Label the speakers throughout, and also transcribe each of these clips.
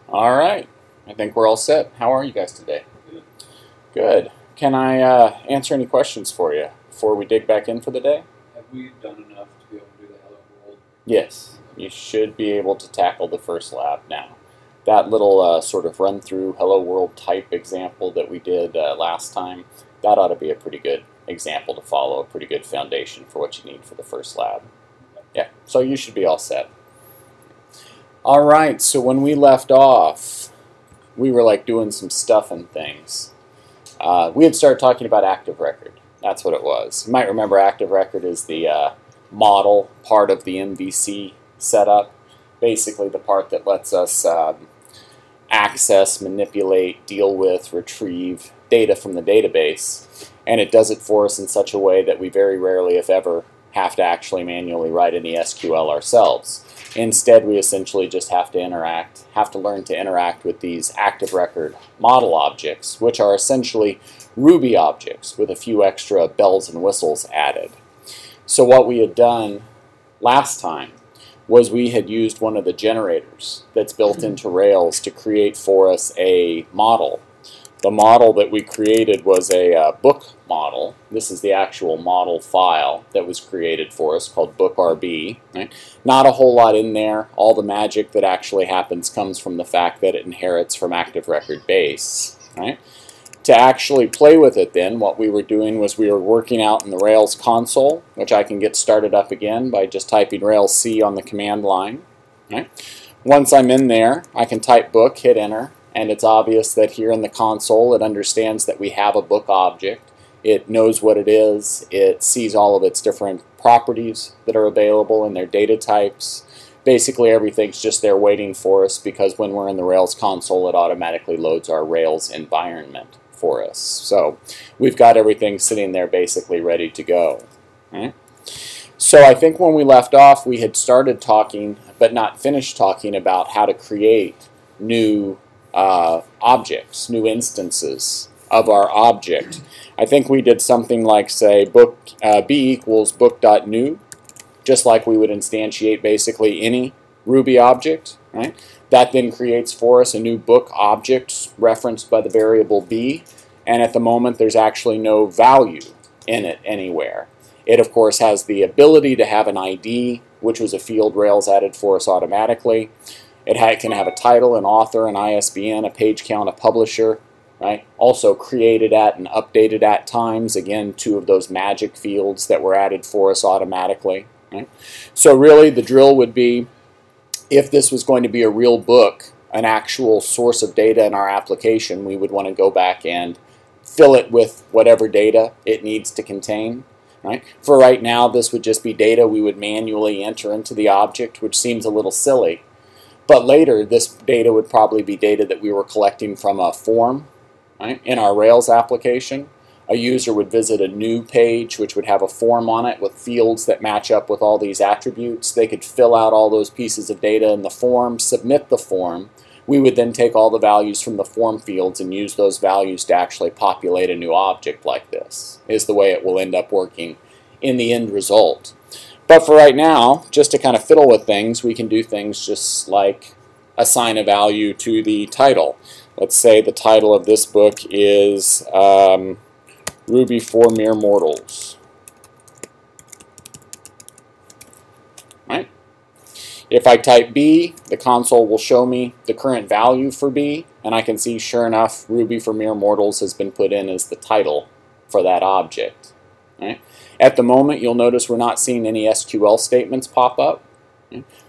Speaker 1: All right. I think we're all set. How are you guys today? Good. Can I answer any questions for you before we dig back in for the day?
Speaker 2: Have we done enough to be able to do the Hello World?
Speaker 1: Yes. You should be able to tackle the first lab now. That little sort of run-through Hello World type example that we did last time, that ought to be a pretty good example to follow, a pretty good foundation for what you need for the first lab. Yeah, so you should be all set. All right, so when we left off, we were like doing some stuff and things. We had started talking about ActiveRecord. That's what it was. You might remember ActiveRecord is the model part of the MVC setup. Basically the part that lets us access, manipulate, deal with, retrieve data from the database. And it does it for us in such a way that we very rarely, if ever, have to actually manually write any SQL ourselves. Instead, we essentially just have to learn to interact with these ActiveRecord model objects, which are essentially Ruby objects with a few extra bells and whistles added. So what we had done last time was we had used one of the generators that's built into Rails to create for us a model. The model that we created was a book model. This is the actual model file that was created for us called bookRB. Right? Not a whole lot in there. All the magic that actually happens comes from the fact that it inherits from ActiveRecord base. Right? To actually play with it then, what we were doing was we were working out in the Rails console, which I can get started up again by just typing Rails C on the command line. Right? Once I'm in there, I can type book, hit enter, and it's obvious that here in the console it understands that we have a book object. It knows what it is. It sees all of its different properties that are available in their data types. Basically everything's just there waiting for us because when we're in the Rails console it automatically loads our Rails environment for us. So we've got everything sitting there basically ready to go. Right? So I think when we left off we had started talking but not finished talking about how to create new objects, new instances of our object. I think we did something like say book b equals book.new, just like we would instantiate basically any Ruby object. Right? That then creates for us a new book object referenced by the variable b, and at the moment there's actually no value in it anywhere. It of course has the ability to have an ID, which was a field Rails added for us automatically. It can have a title, an author, an ISBN, a page count, a publisher, right? Also created at and updated at times. Again, two of those magic fields that were added for us automatically. Right? So really the drill would be, if this was going to be a real book, an actual source of data in our application, we would want to go back and fill it with whatever data it needs to contain. Right? For right now, this would just be data we would manually enter into the object, which seems a little silly. But later, this data would probably be data that we were collecting from a form. Right? In our Rails application, a user would visit a new page which would have a form on it with fields that match up with all these attributes. They could fill out all those pieces of data in the form, submit the form. We would then take all the values from the form fields and use those values to actually populate a new object like this, is the way it will end up working in the end result. But for right now, just to kind of fiddle with things, we can do things just like assign a value to the title. Let's say the title of this book is Ruby for Mere Mortals. Right? If I type B, the console will show me the current value for B, and I can see, sure enough, Ruby for Mere Mortals has been put in as the title for that object. Right? At the moment, you'll notice we're not seeing any SQL statements pop up.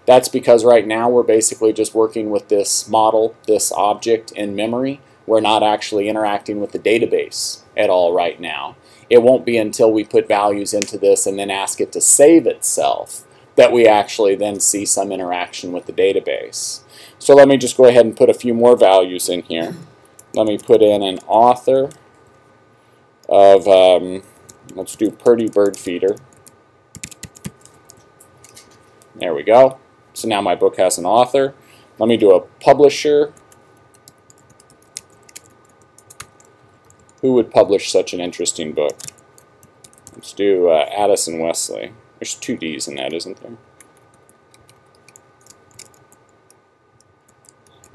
Speaker 1: That's because right now we're basically just working with this model, this object in memory. We're not actually interacting with the database at all right now. It won't be until we put values into this and then ask it to save itself that we actually then see some interaction with the database. So let me just go ahead and put a few more values in here. Let me put in an author of, let's do Purdy Bird Feeder. There we go. So now my book has an author. Let me do a publisher. Who would publish such an interesting book? Let's do Addison Wesley. There's two D's in that, isn't there?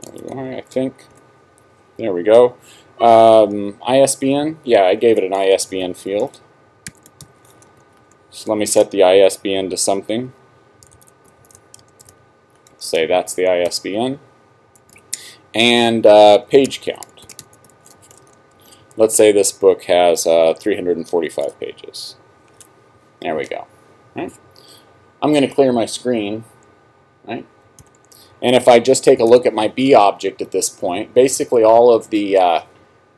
Speaker 1: There we I think. There we go. ISBN, yeah, I gave it an ISBN field. So let me set the ISBN to something. Say that's the ISBN. And page count. Let's say this book has 345 pages. There we go. Right? I'm going to clear my screen. Right? And if I just take a look at my B object at this point, basically all of the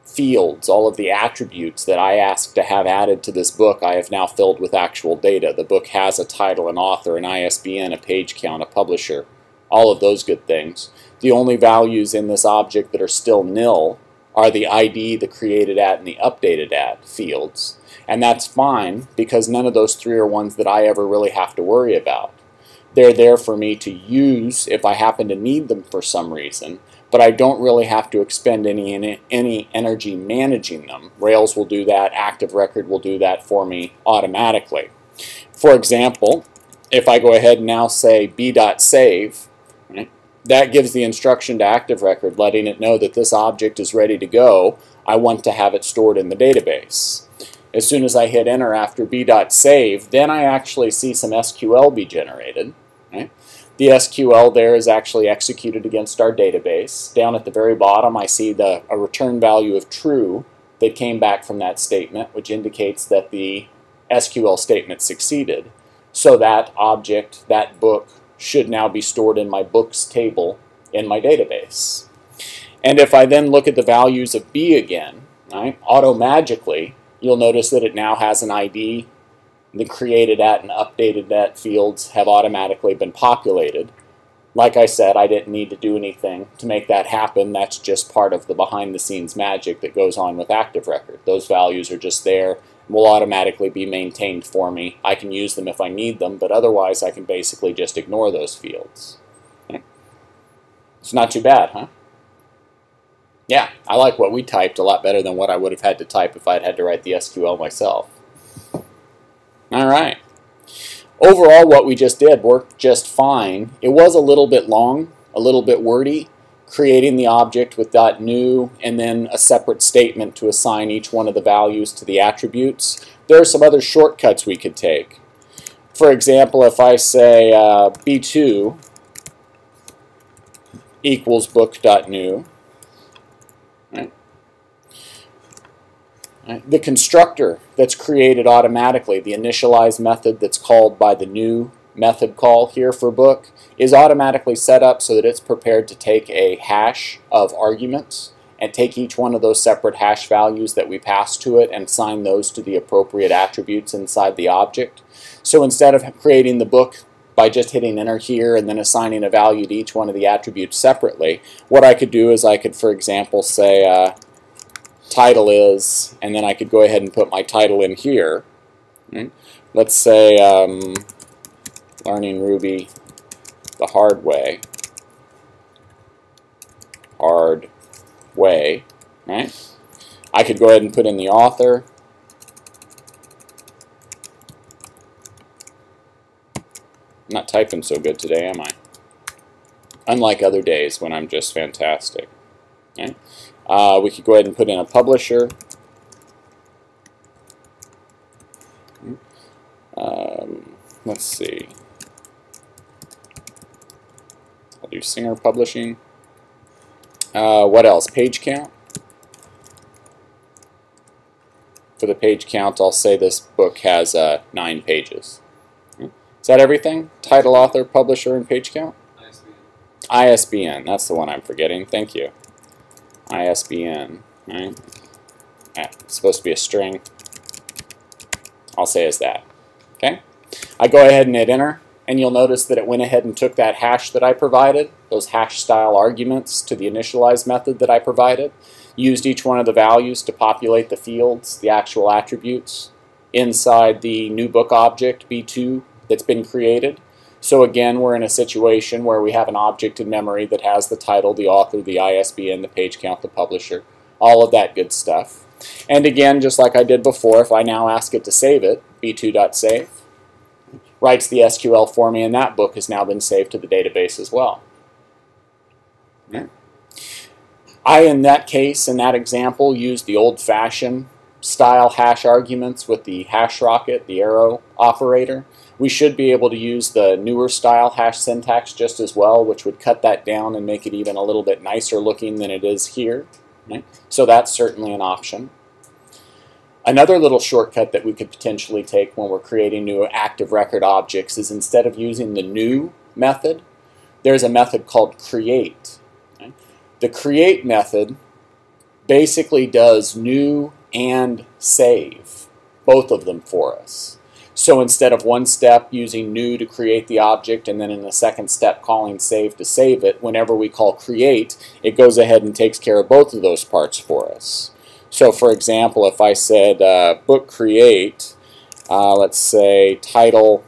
Speaker 1: fields, all of the attributes that I asked to have added to this book, I have now filled with actual data. The book has a title, an author, an ISBN, a page count, a publisher, all of those good things. The only values in this object that are still nil are the ID, the created at, and the updated at fields. And that's fine because none of those three are ones that I ever really have to worry about. They're there for me to use if I happen to need them for some reason, but I don't really have to expend any energy managing them. Rails will do that, ActiveRecord will do that for me automatically. For example, if I go ahead and now say b.save, right, that gives the instruction to ActiveRecord letting it know that this object is ready to go. I want to have it stored in the database. As soon as I hit enter after b.save, then I actually see some SQL be generated. Right? The SQL there is actually executed against our database. Down at the very bottom, I see a return value of true that came back from that statement, which indicates that the SQL statement succeeded. So that object, that book, should now be stored in my books table in my database. And if I then look at the values of B again, right, auto-magically, you'll notice that it now has an ID. The created at and updated at fields have automatically been populated. Like I said, I didn't need to do anything to make that happen. That's just part of the behind-the-scenes magic that goes on with ActiveRecord. Those values are just there and will automatically be maintained for me. I can use them if I need them, but otherwise I can basically just ignore those fields. Okay. It's not too bad, huh? Yeah, I like what we typed a lot better than what I would have had to type if I'd had to write the SQL myself. All right. Overall, what we just did worked just fine. It was a little bit long, a little bit wordy, creating the object with .new and then a separate statement to assign each one of the values to the attributes. There are some other shortcuts we could take. For example, if I say b2 equals book.new, right? The constructor that's created automatically, the initialize method that's called by the new method call here for book, is automatically set up so that it's prepared to take a hash of arguments and take each one of those separate hash values that we pass to it and assign those to the appropriate attributes inside the object. So instead of creating the book by just hitting enter here and then assigning a value to each one of the attributes separately, what I could do is I could, for example, say title is, and then I could go ahead and put my title in here. Right? Let's say learning Ruby the hard way. Hard way. Right? I could go ahead and put in the author. I'm not typing so good today, am I? Unlike other days when I'm just fantastic. Right? We could go ahead and put in a publisher. Let's see. I'll do Singer Publishing. What else? Page count. For the page count, I'll say this book has 9 pages. Is that everything? Title, author, publisher, and page count? ISBN. ISBN. That's the one I'm forgetting. Thank you. ISBN, right? It's supposed to be a string. I'll say as that. Okay? I go ahead and hit enter, and you'll notice that it went ahead and took that hash that I provided, those hash style arguments to the initialize method that I provided, used each one of the values to populate the fields, the actual attributes, inside the new book object, B2, that's been created. So again, we're in a situation where we have an object in memory that has the title, the author, the ISBN, the page count, the publisher, all of that good stuff. And again, just like I did before, if I now ask it to save it, b2.save, writes the SQL for me, and that book has now been saved to the database as well. Right. in that case, in that example, used the old-fashioned style hash arguments with the hash rocket, the arrow operator. We should be able to use the newer style hash syntax just as well, which would cut that down and make it even a little bit nicer looking than it is here. Right? So that's certainly an option. Another little shortcut that we could potentially take when we're creating new active record objects is instead of using the new method, there's a method called create. Okay? The create method basically does new and save, both of them for us. So instead of one step using new to create the object and then in the second step calling save to save it, whenever we call create, it goes ahead and takes care of both of those parts for us. So for example, if I said book create, let's say title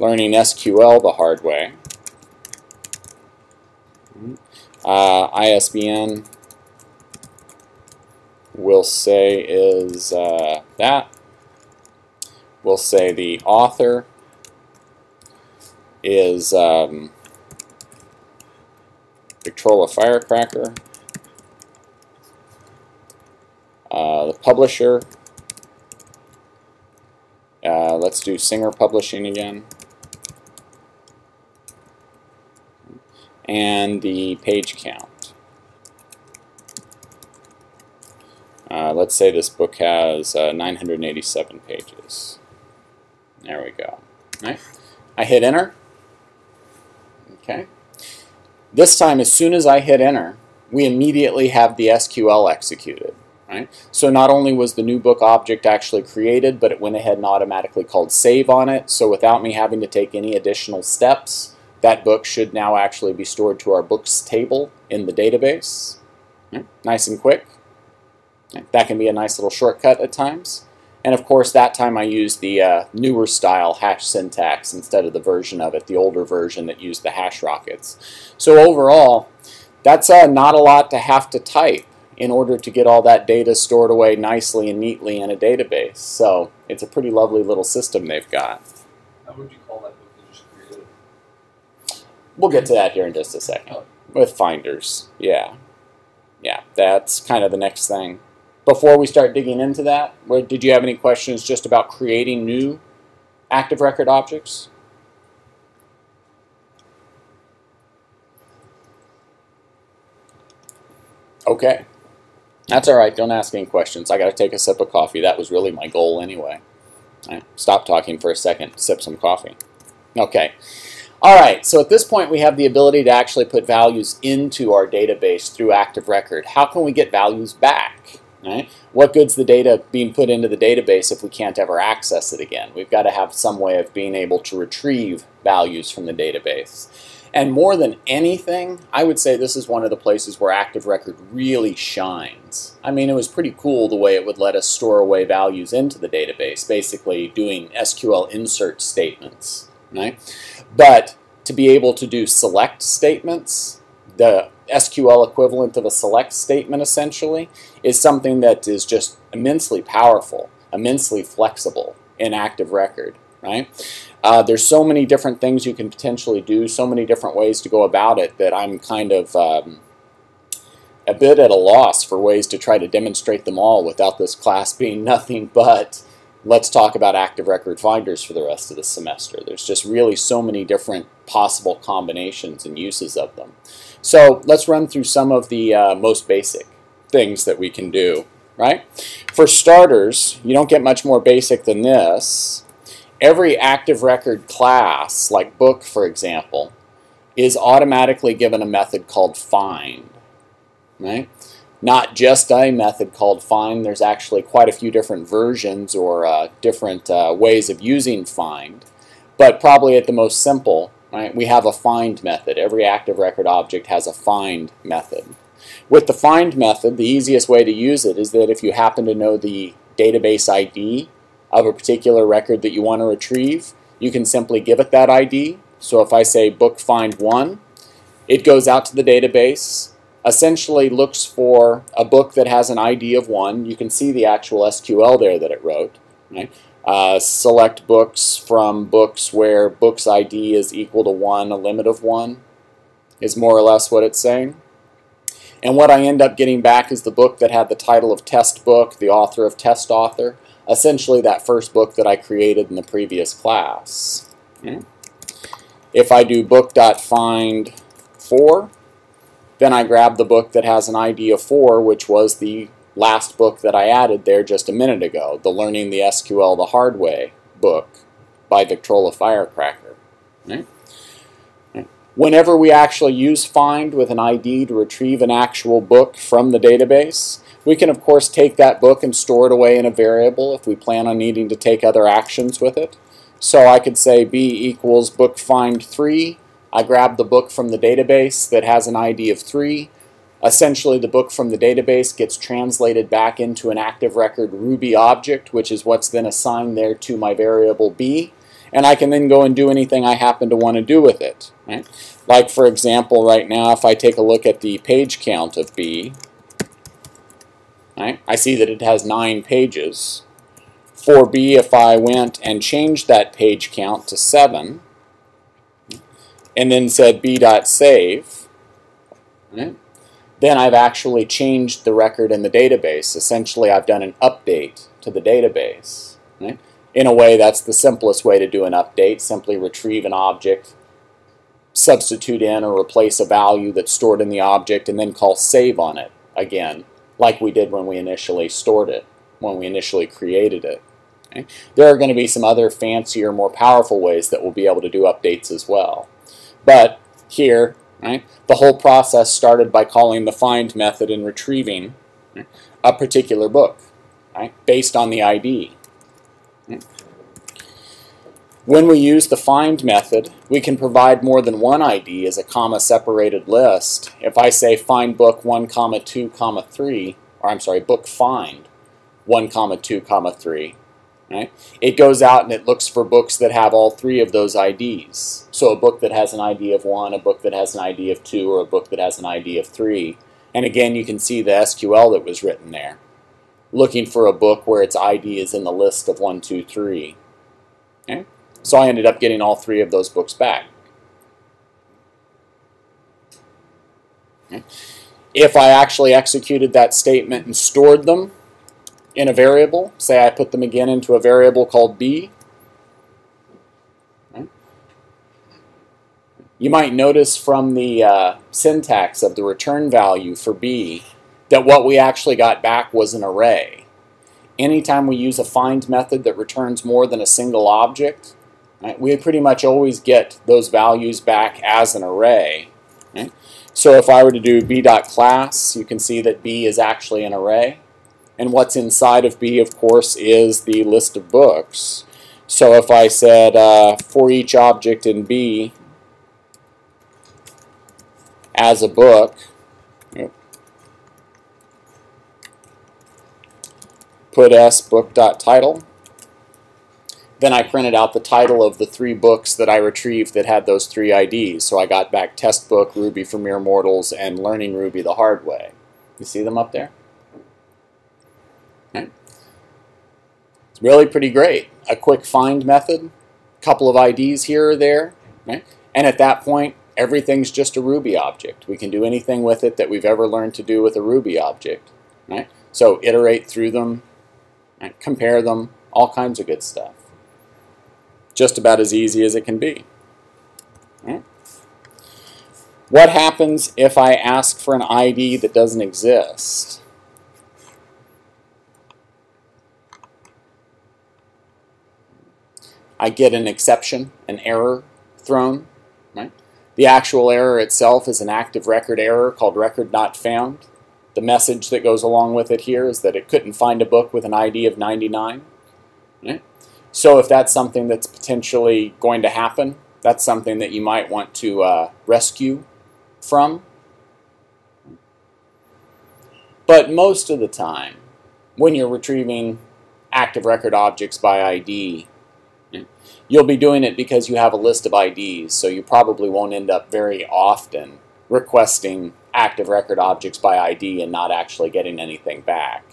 Speaker 1: learning SQL the hard way, ISBN we'll say is that. We'll say the author is Victrola Firecracker. The publisher, let's do Singer Publishing again. And the page count. Let's say this book has 987 pages. There we go. Right. I hit enter. Okay. This time, as soon as I hit enter, we immediately have the SQL executed. Right? So not only was the new book object actually created, but it went ahead and automatically called save on it. So without me having to take any additional steps, that book should now actually be stored to our books table in the database. Right? Nice and quick. That can be a nice little shortcut at times. And of course, that time I used the newer style hash syntax instead of the version of it, the older version that used the hash rockets. So overall, that's not a lot to have to type in order to get all that data stored away nicely and neatly in a database. So it's a pretty lovely little system they've got.
Speaker 2: How would you call that book you just created?
Speaker 1: We'll get to that here in just a second.
Speaker 2: Oh.
Speaker 1: With finders, yeah. Yeah, that's kind of the next thing. Before we start digging into that, did you have any questions just about creating new active record objects? Okay. That's all right. Don't ask any questions. I got to take a sip of coffee. That was really my goal anyway. Right, stop talking for a second, sip some coffee. Okay. All right, so at this point we have the ability to actually put values into our database through ActiveRecord. How can we get values back? Right? What good's the data being put into the database if we can't ever access it again? We've got to have some way of being able to retrieve values from the database. And more than anything, I would say this is one of the places where ActiveRecord really shines. I mean, it was pretty cool the way it would let us store away values into the database, basically doing SQL insert statements. Right? But to be able to do select statements, the SQL equivalent of a select statement essentially, is something that is just immensely powerful, immensely flexible in ActiveRecord. Right? There's so many different things you can potentially do, so many different ways to go about it that I'm kind of a bit at a loss for ways to try to demonstrate them all without this class being nothing but let's talk about ActiveRecord finders for the rest of the semester. There's just really so many different possible combinations and uses of them. So let's run through some of the most basic things that we can do. Right? For starters, you don't get much more basic than this. Every ActiveRecord class, like book for example, is automatically given a method called find. Right? Not just a method called find, there's actually quite a few different versions or different ways of using find. But probably at the most simple, right, we have a find method. Every ActiveRecord object has a find method. With the find method, the easiest way to use it is that if you happen to know the database ID of a particular record that you want to retrieve, you can simply give it that ID. So if I say book find 1, it goes out to the database, essentially looks for a book that has an ID of 1. You can see the actual SQL there that it wrote. Right? Select books from books where books ID is equal to 1, a limit of 1, is more or less what it's saying. And what I end up getting back is the book that had the title of test book, the author of test author, essentially that first book that I created in the previous class. Okay. If I do book.find 4, then I grab the book that has an ID of 4, which was the last book that I added there just a minute ago, the Learning the SQL the Hard Way book by Victrola Firecracker. Okay. Whenever we actually use find with an ID to retrieve an actual book from the database, we can of course take that book and store it away in a variable if we plan on needing to take other actions with it. So I could say b equals book find 3. I grab the book from the database that has an ID of 3. Essentially the book from the database gets translated back into an ActiveRecord Ruby object, which is what's then assigned there to my variable b. And I can then go and do anything I happen to want to do with it. Right? Like for example, right now, if I take a look at the page count of B, right, I see that it has 9 pages. For B, if I went and changed that page count to 7, and then said b.save, right, then I've actually changed the record in the database. Essentially, I've done an update to the database. Right? In a way, that's the simplest way to do an update. Simply retrieve an object, substitute in or replace a value that's stored in the object, and then call save on it again, like we did when we initially stored it, when we initially created it. Okay? There are going to be some other fancier, more powerful ways that we'll be able to do updates as well. But here, right, the whole process started by calling the find method and retrieving, right, a particular book, right, based on the ID. When we use the find method, we can provide more than one ID as a comma-separated list. If I say find book 1, 2, 3, or I'm sorry, book find 1, 2, 3, right? It goes out and it looks for books that have all 3 of those IDs. So a book that has an ID of 1, a book that has an ID of 2, or a book that has an ID of 3. And again, you can see the SQL that was written there, looking for a book where its ID is in the list of 1, 2, 3. Okay? So I ended up getting all 3 of those books back. Okay. If I actually executed that statement and stored them in a variable, say I put them again into a variable called b, okay, you might notice from the syntax of the return value for b that what we actually got back was an array. Anytime we use a find method that returns more than a single object, right, we pretty much always get those values back as an array. Right? So if I were to do b.class, you can see that b is actually an array. And what's inside of b, of course, is the list of books. So if I said for each object in b as a book, put s book.title, then I printed out the title of the 3 books that I retrieved that had those 3 IDs. So I got back Test Book, Ruby for Mere Mortals, and Learning Ruby the Hard Way. You see them up there? Okay. It's really pretty great. A quick find method, a couple of IDs here or there, okay? And at that point, everything's just a Ruby object. We can do anything with it that we've ever learned to do with a Ruby object. Right? So iterate through them, right? Compare them, all kinds of good stuff. Just about as easy as it can be. Right? What happens if I ask for an ID that doesn't exist? I get an exception, an error thrown. Right? The actual error itself is an ActiveRecord error called record not found. The message that goes along with it here is that it couldn't find a book with an ID of 99. Right? So if that's something that's potentially going to happen, that's something that you might want to rescue from. But most of the time, when you're retrieving ActiveRecord objects by ID, you'll be doing it because you have a list of IDs, so you probably won't end up very often requesting ActiveRecord objects by ID and not actually getting anything back.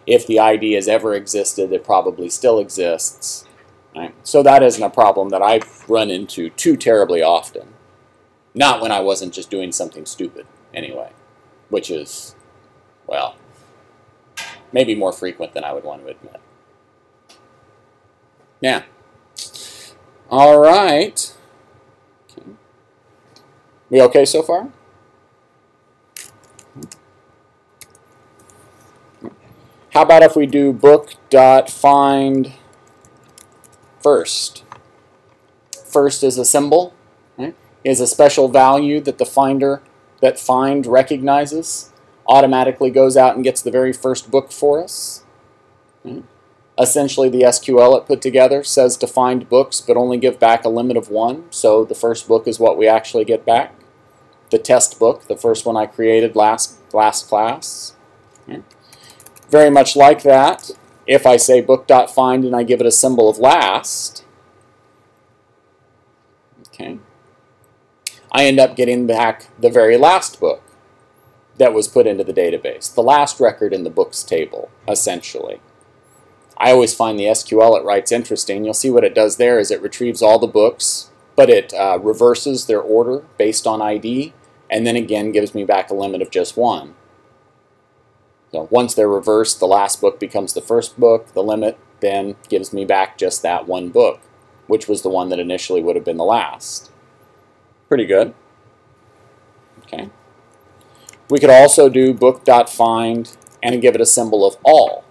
Speaker 1: If the ID has ever existed, it probably still exists. Right? So that isn't a problem that I've run into too terribly often. Not when I wasn't just doing something stupid, anyway. Which is, well, maybe more frequent than I would want to admit. Yeah. All right. Okay. We okay so far? How about if we do book.find first? First is a symbol, right? Is a special value that the find recognizes, automatically goes out and gets the very first book for us. Right? Essentially, the SQL it put together says to find books, but only give back a limit of 1. So the first book is what we actually get back. The test book, the first one I created last class. Right? Very much like that, if I say book.find and I give it a symbol of last, okay, I end up getting back the very last book that was put into the database, the last record in the books table, essentially. I always find the SQL it writes interesting. You'll see what it does there is it retrieves all the books, but it reverses their order based on ID, and then again gives me back a limit of just 1. So once they're reversed, the last book becomes the first book. The limit then gives me back just that one book, which was the one that initially would have been the last. Pretty good. Okay. We could also do book.find and give it a symbol of all,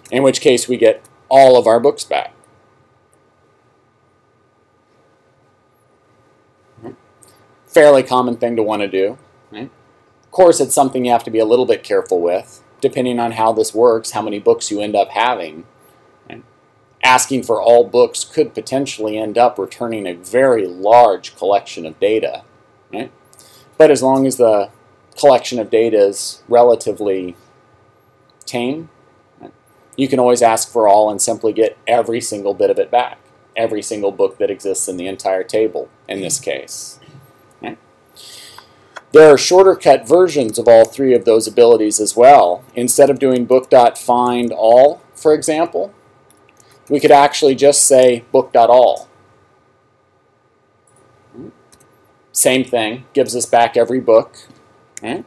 Speaker 1: in which case we get all of our books back. Fairly common thing to want to do. Right? Of course, it's something you have to be a little bit careful with, depending on how this works, how many books you end up having. Right? Asking for all books could potentially end up returning a very large collection of data. Right? But as long as the collection of data is relatively tame, right, you can always ask for all and simply get every single bit of it back. Every single book that exists in the entire table, in this case. There are shorter cut versions of all three of those abilities as well. Instead of doing book.find all, for example, we could actually just say book.all. Same thing, gives us back every book. Right?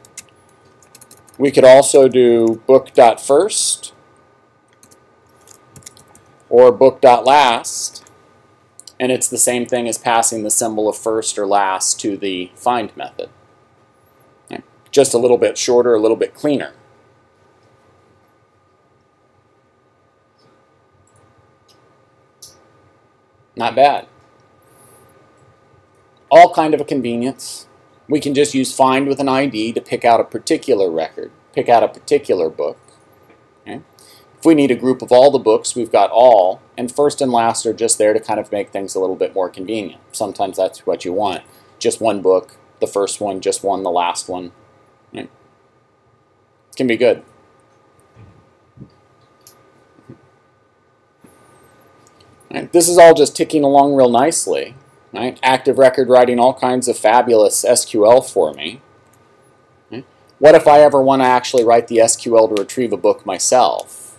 Speaker 1: We could also do book.first or book.last, and it's the same thing as passing the symbol of first or last to the find method. Just a little bit shorter, a little bit cleaner. Not bad. All kind of a convenience. We can just use find with an ID to pick out a particular record, pick out a particular book. Okay? If we need a group of all the books, we've got all, and first and last are just there to kind of make things a little bit more convenient. Sometimes that's what you want. Just one book, the first one, just one, the last one. Right? It can be good. Right? This is all just ticking along real nicely. Right? ActiveRecord writing all kinds of fabulous SQL for me. Right? What if I ever want to actually write the SQL to retrieve a book myself?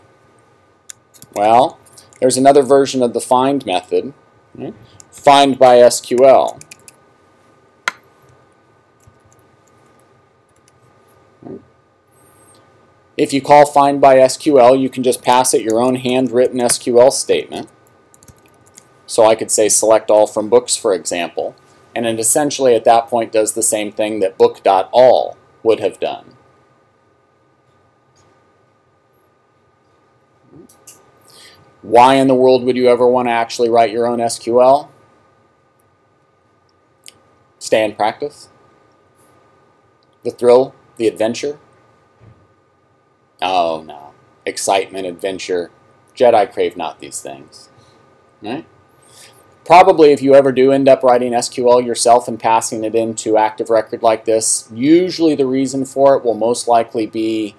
Speaker 1: Well, there's another version of the find method. Right? Find by SQL. If you call find by SQL, you can just pass it your own handwritten SQL statement. So I could say select all from books, for example, and it essentially at that point does the same thing that book.all would have done. Why in the world would you ever want to actually write your own SQL? Stay in practice? The thrill? The adventure? Oh no. Excitement, adventure. Jedi crave not these things. Right? Probably if you ever do end up writing SQL yourself and passing it into ActiveRecord like this, usually the reason for it will most likely be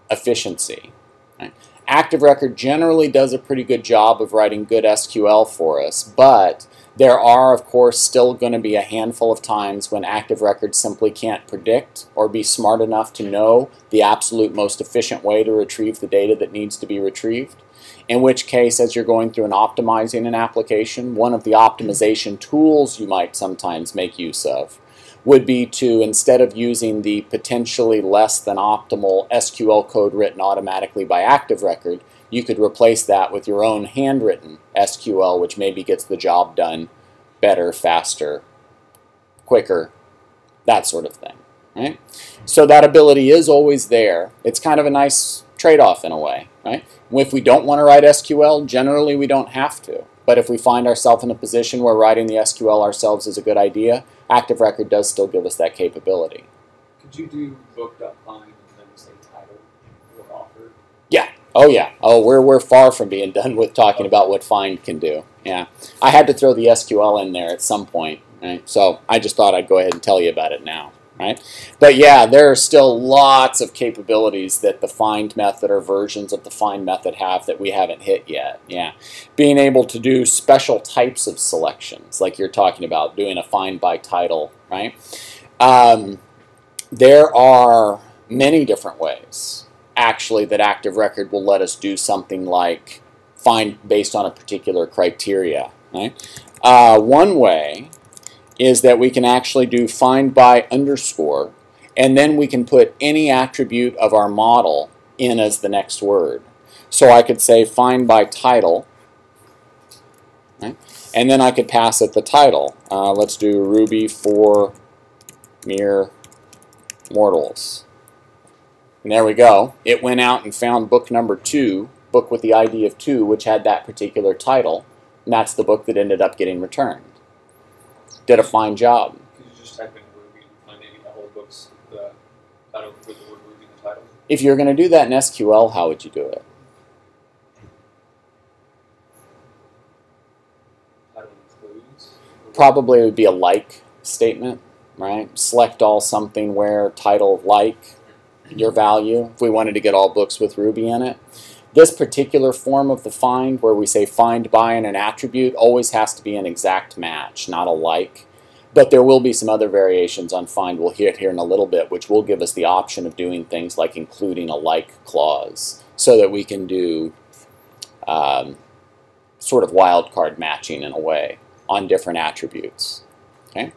Speaker 1: efficiency. Right? ActiveRecord generally does a pretty good job of writing good SQL for us, but there are, of course, still going to be a handful of times when ActiveRecord simply can't predict or be smart enough to know the absolute most efficient way to retrieve the data that needs to be retrieved. In which case, as you're going through and optimizing an application, one of the optimization tools you might sometimes make use of would be to, instead of using the potentially less than optimal SQL code written automatically by ActiveRecord, you could replace that with your own handwritten SQL, which maybe gets the job done better, faster, quicker, that sort of thing. Right? So that ability is always there. It's kind of a nice trade-off in a way. Right? If we don't want to write SQL, generally we don't have to. But if we find ourselves in a position where writing the SQL ourselves is a good idea, ActiveRecord does still give us that capability.
Speaker 2: Could you do book.find and then say title or author?
Speaker 1: Yeah. Oh yeah. Oh, we're far from being done with talking about what find can do. Yeah. I had to throw the SQL in there at some point, right? So I just thought I'd go ahead and tell you about it now. Right? But yeah, there are still lots of capabilities that the find method or versions of the find method have that we haven't hit yet. Yeah, being able to do special types of selections, like you're talking about, doing a find by title, right? There are many different ways, actually, that ActiveRecord will let us do something like find based on a particular criteria. Right? One way is that we can actually do find by underscore, and then we can put any attribute of our model in as the next word. So I could say find by title, right? And then I could pass it the title. Let's do Ruby for mere mortals. And there we go. It went out and found book number 2, book with the ID of 2, which had that particular title, and that's the book that ended up getting returned. Did a fine job.
Speaker 2: Could you just type in Ruby and find maybe the whole book's the title with the word Ruby in the title?
Speaker 1: If you're going to do that in SQL, how would you do it?
Speaker 2: Title includes?
Speaker 1: Probably it would be a like statement, right? Select all something where title like your value, if we wanted to get all books with Ruby in it. This particular form of the find, where we say find by and an attribute, always has to be an exact match, not a like. But there will be some other variations on find we'll hit here in a little bit, which will give us the option of doing things like including a like clause, so that we can do sort of wildcard matching in a way on different attributes. Okay?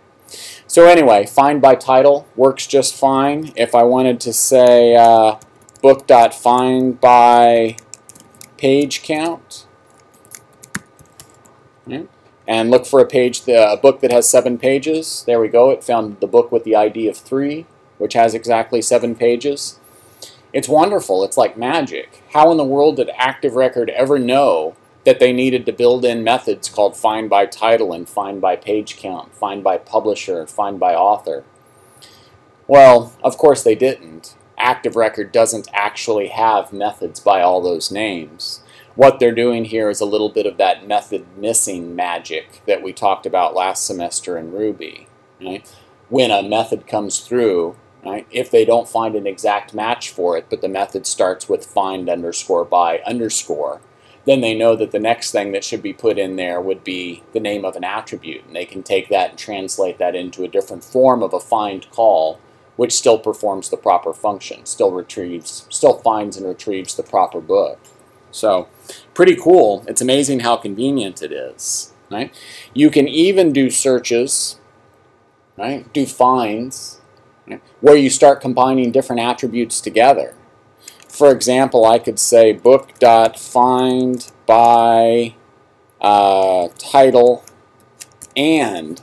Speaker 1: So anyway, find by title works just fine. If I wanted to say book.find by page count, right? And look for a book that has 7 pages. There we go. It found the book with the ID of 3, which has exactly 7 pages. It's wonderful. It's like magic. How in the world did ActiveRecord ever know that they needed to build in methods called find by title and find by page count, find by publisher, find by author? Well, of course they didn't. ActiveRecord doesn't actually have methods by all those names. What they're doing here is a little bit of that method missing magic that we talked about last semester in Ruby. Right? When a method comes through, right, if they don't find an exact match for it, but the method starts with find underscore by underscore, then they know that the next thing that should be put in there would be the name of an attribute, and they can take that and translate that into a different form of a find call, which still performs the proper function, still finds and retrieves the proper book. So, pretty cool. It's amazing how convenient it is. Right? You can even do searches, right? Do finds, right? Where you start combining different attributes together. For example, I could say book.find by title and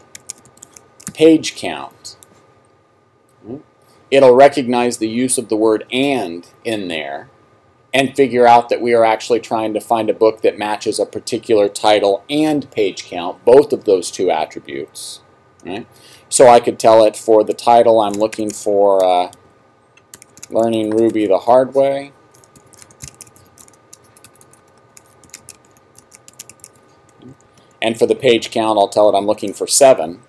Speaker 1: page count. It'll recognize the use of the word and in there and figure out that we are actually trying to find a book that matches a particular title and page count, both of those 2 attributes. Right? So I could tell it for the title I'm looking for Learning Ruby the Hard Way. And for the page count, I'll tell it I'm looking for 7.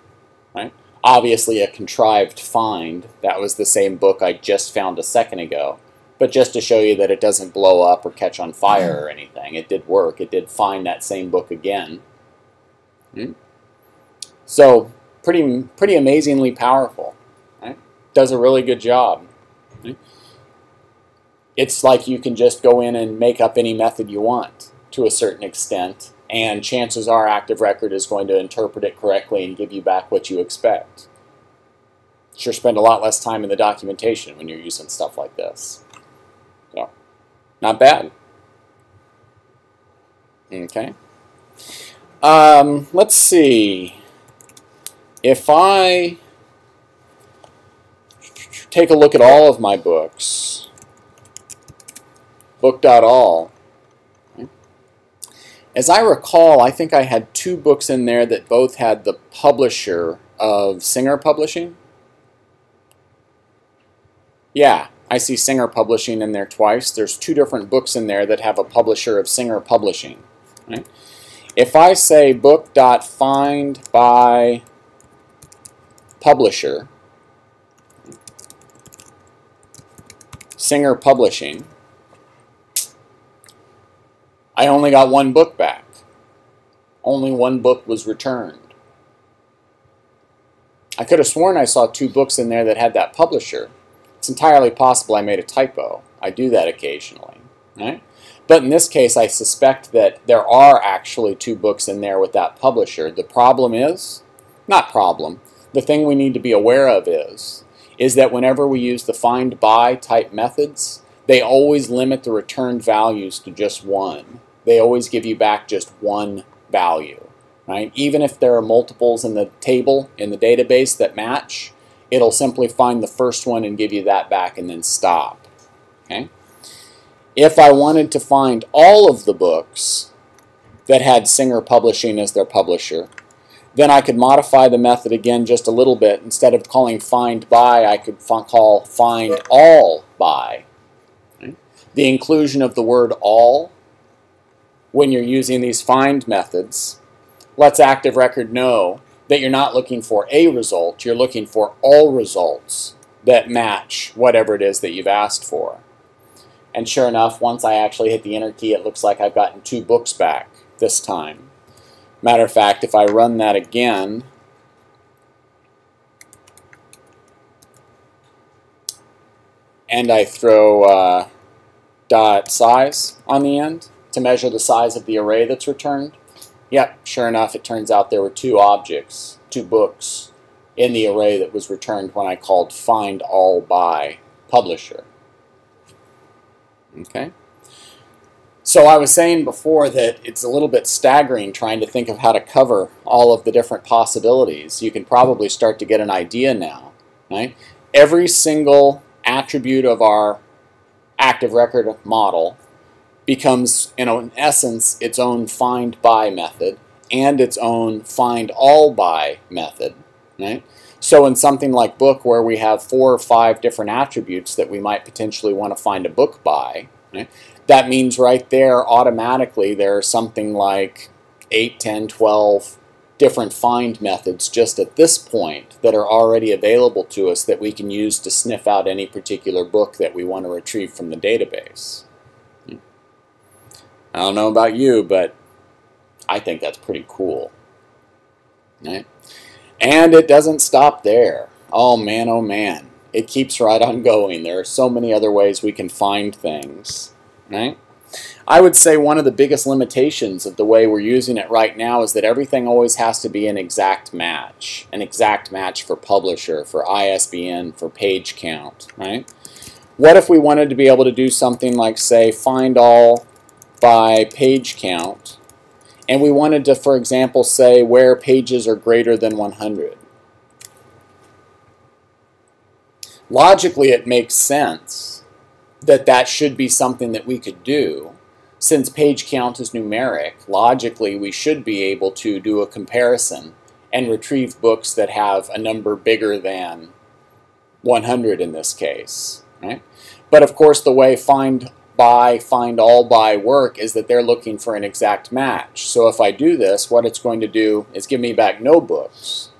Speaker 1: Right? Obviously a contrived find. That was the same book I just found a second ago. But just to show you that it doesn't blow up or catch on fire or anything, it did work. It did find that same book again. So pretty amazingly powerful. Right? Does a really good job. Right? It's like you can just go in and make up any method you want to a certain extent, and chances are ActiveRecord is going to interpret it correctly and give you back what you expect. Sure spend a lot less time in the documentation when you're using stuff like this. So, not bad. Okay. Let's see. If I take a look at all of my books, book.all, as I recall, I think I had 2 books in there that both had the publisher of Singer Publishing. Yeah, I see Singer Publishing in there twice. There's 2 different books in there that have a publisher of Singer Publishing. Right? If I say book.findBy publisher, Singer Publishing, I only got 1 book back. Only 1 book was returned. I could have sworn I saw 2 books in there that had that publisher. It's entirely possible I made a typo. I do that occasionally. Right? But in this case, I suspect that there are actually 2 books in there with that publisher. The problem is, not problem, the thing we need to be aware of is that whenever we use the find by type methods, they always limit the returned values to just 1. They always give you back just 1 value. Right? Even if there are multiples in the table, in the database that match, it'll simply find the first one and give you that back and then stop. Okay? If I wanted to find all of the books that had Singer Publishing as their publisher, then I could modify the method again just a little bit. Instead of calling find by, I could call find all by. Okay? The inclusion of the word all when you're using these find methods lets ActiveRecord know that you're not looking for a result, you're looking for all results that match whatever it is that you've asked for. And sure enough, once I actually hit the enter key, it looks like I've gotten 2 books back this time. Matter of fact, if I run that again, and I throw .size on the end to measure the size of the array that's returned, yep, sure enough, it turns out there were 2 objects, 2 books in the array that was returned when I called find all by publisher. Okay. So I was saying before that it's a little bit staggering trying to think of how to cover all of the different possibilities. You can probably start to get an idea now. Right? Every single attribute of our ActiveRecord model becomes, in essence, its own find by method and its own find all by method. Right? So in something like book, where we have 4 or 5 different attributes that we might potentially want to find a book by, right? That means right there automatically there are something like 8, 10, 12 different find methods just at this point that are already available to us that we can use to sniff out any particular book that we want to retrieve from the database. I don't know about you, but I think that's pretty cool. Right? And it doesn't stop there. Oh man, it keeps right on going. There are so many other ways we can find things. Right? I would say one of the biggest limitations of the way we're using it right now is that everything always has to be an exact match. An exact match for publisher, for ISBN, for page count. Right? What if we wanted to be able to do something like, say, find all by page count, and we wanted to, for example, say where pages are greater than 100. Logically, it makes sense that that should be something that we could do. Since page count is numeric, logically we should be able to do a comparison and retrieve books that have a number bigger than 100 in this case. Right? But of course, the way find all by work is that they're looking for an exact match. So if I do this, what it's going to do is give me back no books,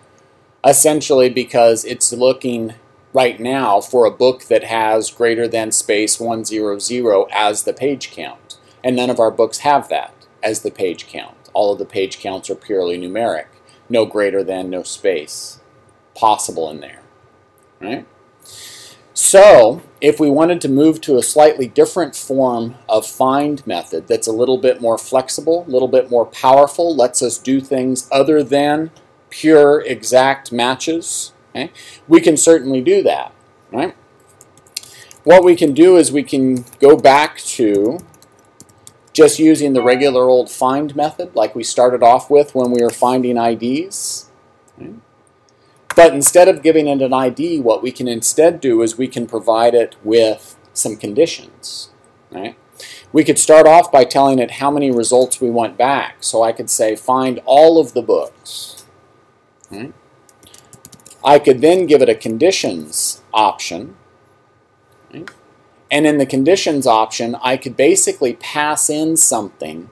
Speaker 1: essentially because it's looking right now for a book that has greater than space 100 as the page count. And none of our books have that as the page count. All of the page counts are purely numeric. No greater than, no space possible in there. Right? So, if we wanted to move to a slightly different form of find method that's a little bit more flexible, a little bit more powerful, lets us do things other than pure exact matches, okay, we can certainly do that. Right? What we can do is we can go back to just using the regular old find method like we started off with when we were finding IDs. Okay. But instead of giving it an ID, what we can instead do is we can provide it with some conditions. Right? We could start off by telling it how many results we want back. So I could say find all of the books. Right? I could then give it a conditions option. Right? And in the conditions option, I could basically pass in something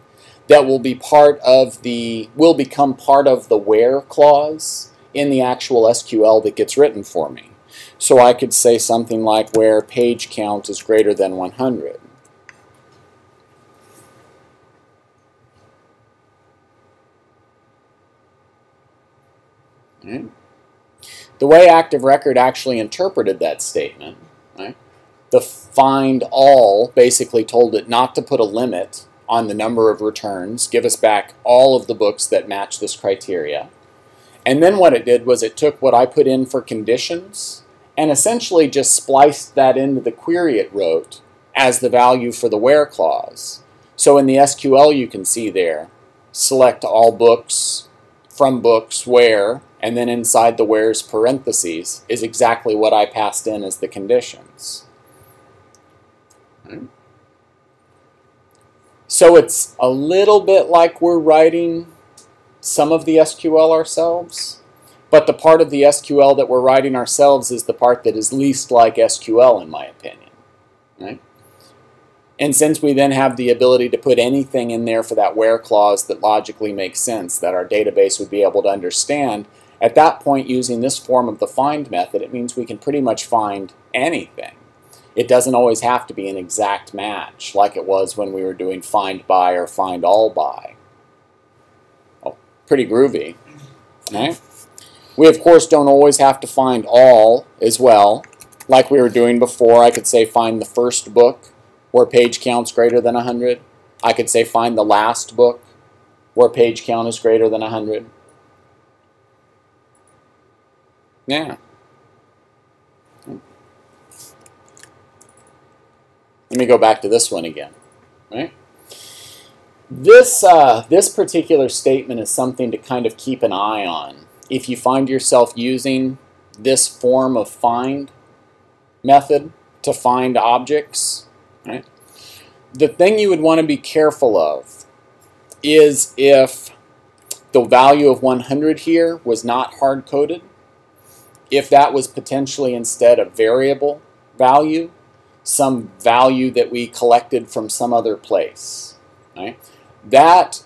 Speaker 1: that will be part of will become part of the where clause in the actual SQL that gets written for me. So I could say something like where page count is greater than 100. Right? The way ActiveRecord actually interpreted that statement, right? The find all basically told it not to put a limit on the number of returns, give us back all of the books that match this criteria. And then what it did was it took what I put in for conditions and essentially just spliced that into the query it wrote as the value for the where clause. So in the SQL you can see there, select all books, from books, where, and then inside the where's parentheses is exactly what I passed in as the conditions. So it's a little bit like we're writing some of the SQL ourselves, but the part of the SQL that we're writing ourselves is the part that is least like SQL in my opinion. Right? And since we then have the ability to put anything in there for that where clause that logically makes sense, that our database would be able to understand, at that point using this form of the find method, it means we can pretty much find anything. It doesn't always have to be an exact match like it was when we were doing find by or find all by. Oh, pretty groovy. Right? We of course don't always have to find all as well. Like we were doing before, I could say find the first book where page count's greater than 100. I could say find the last book where page count is greater than 100. Yeah. Let me go back to this one again. Right? This particular statement is something to kind of keep an eye on. If you find yourself using this form of find method to find objects, right? The thing you would want to be careful of is if the value of 100 here was not hard-coded, if that was potentially instead a variable value, some value that we collected from some other place. Right? That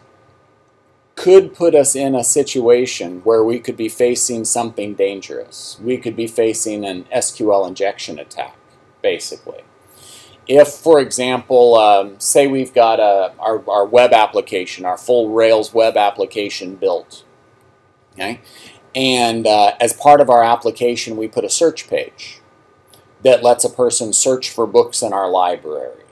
Speaker 1: could put us in a situation where we could be facing something dangerous. We could be facing an SQL injection attack, basically. If, for example, say we've got our web application, our full Rails web application built, okay? And as part of our application, we put a search page that lets a person search for books in our library.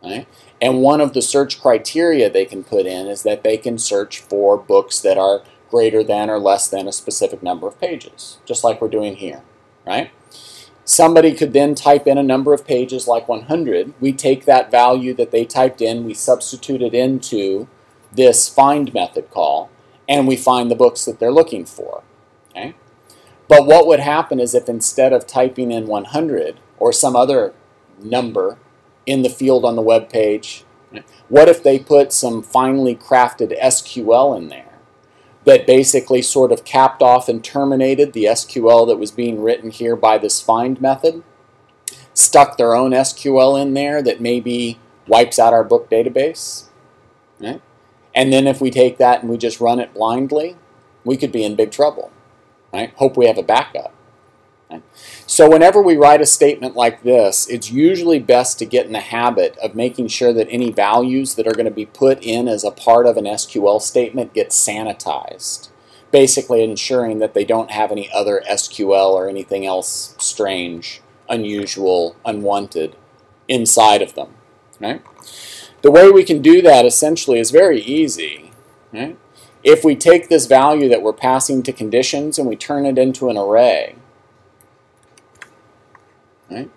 Speaker 1: Right? And one of the search criteria they can put in is that they can search for books that are greater than or less than a specific number of pages, just like we're doing here. Right? Somebody could then type in a number of pages like 100. We take that value that they typed in, we substitute it into this find method call, and we find the books that they're looking for. Okay? But what would happen is if instead of typing in 100 or some other number in the field on the web page, what if they put some finely crafted SQL in there that basically sort of capped off and terminated the SQL that was being written here by this find method, stuck their own SQL in there that maybe wipes out our book database? Right? And then if we take that and we just run it blindly, we could be in big trouble. Right? Hope we have a backup. So whenever we write a statement like this, it's usually best to get in the habit of making sure that any values that are going to be put in as a part of an SQL statement get sanitized. Basically ensuring that they don't have any other SQL or anything else strange, unusual, unwanted inside of them. Right? The way we can do that essentially is very easy. Right? If we take this value that we're passing to conditions and we turn it into an array, right?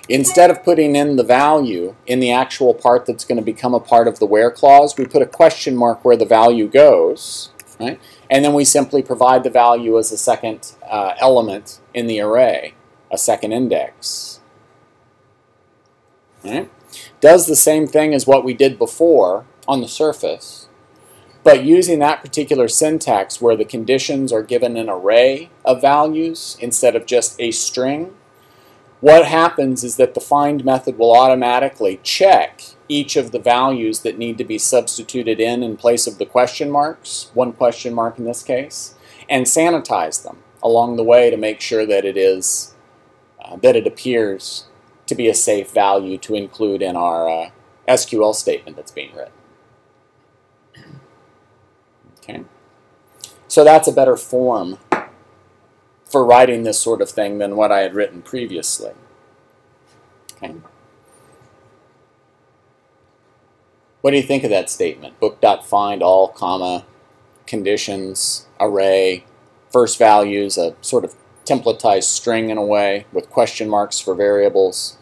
Speaker 1: Instead of putting in the value in the actual part that's going to become a part of the where clause, we put a question mark where the value goes, right? And then we simply provide the value as a second element in the array, a second index. Right? Does the same thing as what we did before on the surface, but using that particular syntax where the conditions are given an array of values instead of just a string. What happens is that the find method will automatically check each of the values that need to be substituted in place of the question marks, one question mark in this case, and sanitize them along the way to make sure that it appears to be a safe value to include in our SQL statement that's being written. Okay, so that's a better form for writing this sort of thing than what I had written previously. Okay. What do you think of that statement? Book.find all, comma, conditions, array, first values, a sort of templatized string in a way with question marks for variables,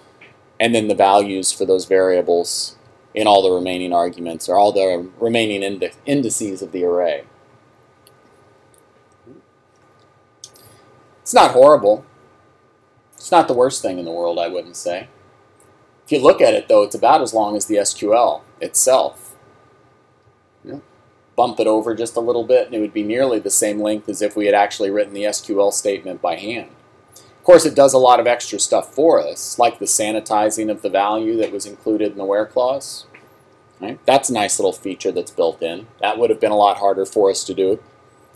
Speaker 1: and then the values for those variables in all the remaining arguments or all the remaining indices of the array. It's not horrible. It's not the worst thing in the world, I wouldn't say. If you look at it, though, it's about as long as the SQL itself. Bump it over just a little bit, and it would be nearly the same length as if we had actually written the SQL statement by hand. Of course, it does a lot of extra stuff for us, like the sanitizing of the value that was included in the where clause. Right? That's a nice little feature that's built in. That would have been a lot harder for us to do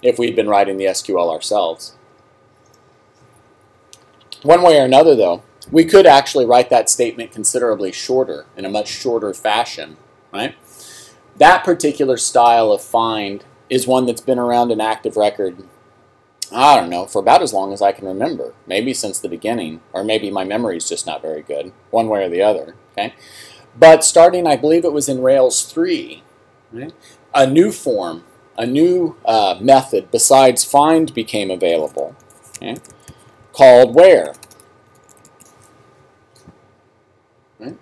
Speaker 1: if we'd been writing the SQL ourselves. One way or another, though, we could actually write that statement considerably shorter, in a much shorter fashion. Right? That particular style of find is one that's been around in ActiveRecord, I don't know, for about as long as I can remember. Maybe since the beginning, or maybe my memory's just not very good, one way or the other. Okay? But starting, I believe it was in Rails 3, right? A new form, a new method besides find became available, okay? Called where. Right?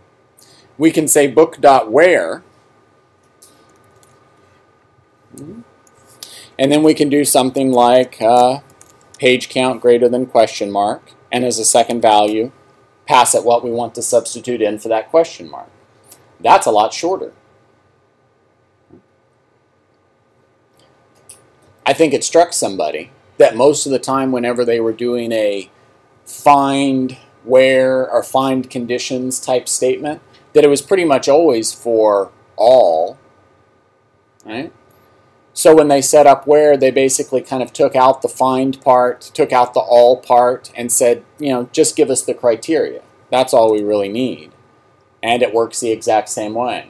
Speaker 1: We can say book.where, and then we can do something like page count greater than question mark, and as a second value, pass it what we want to substitute in for that question mark. That's a lot shorter. I think it struck somebody that most of the time whenever they were doing a find where or find conditions type statement, that it was pretty much always for all, right? So when they set up where, they basically kind of took out the find part, took out the all part, and said, you know, just give us the criteria. That's all we really need. And it works the exact same way.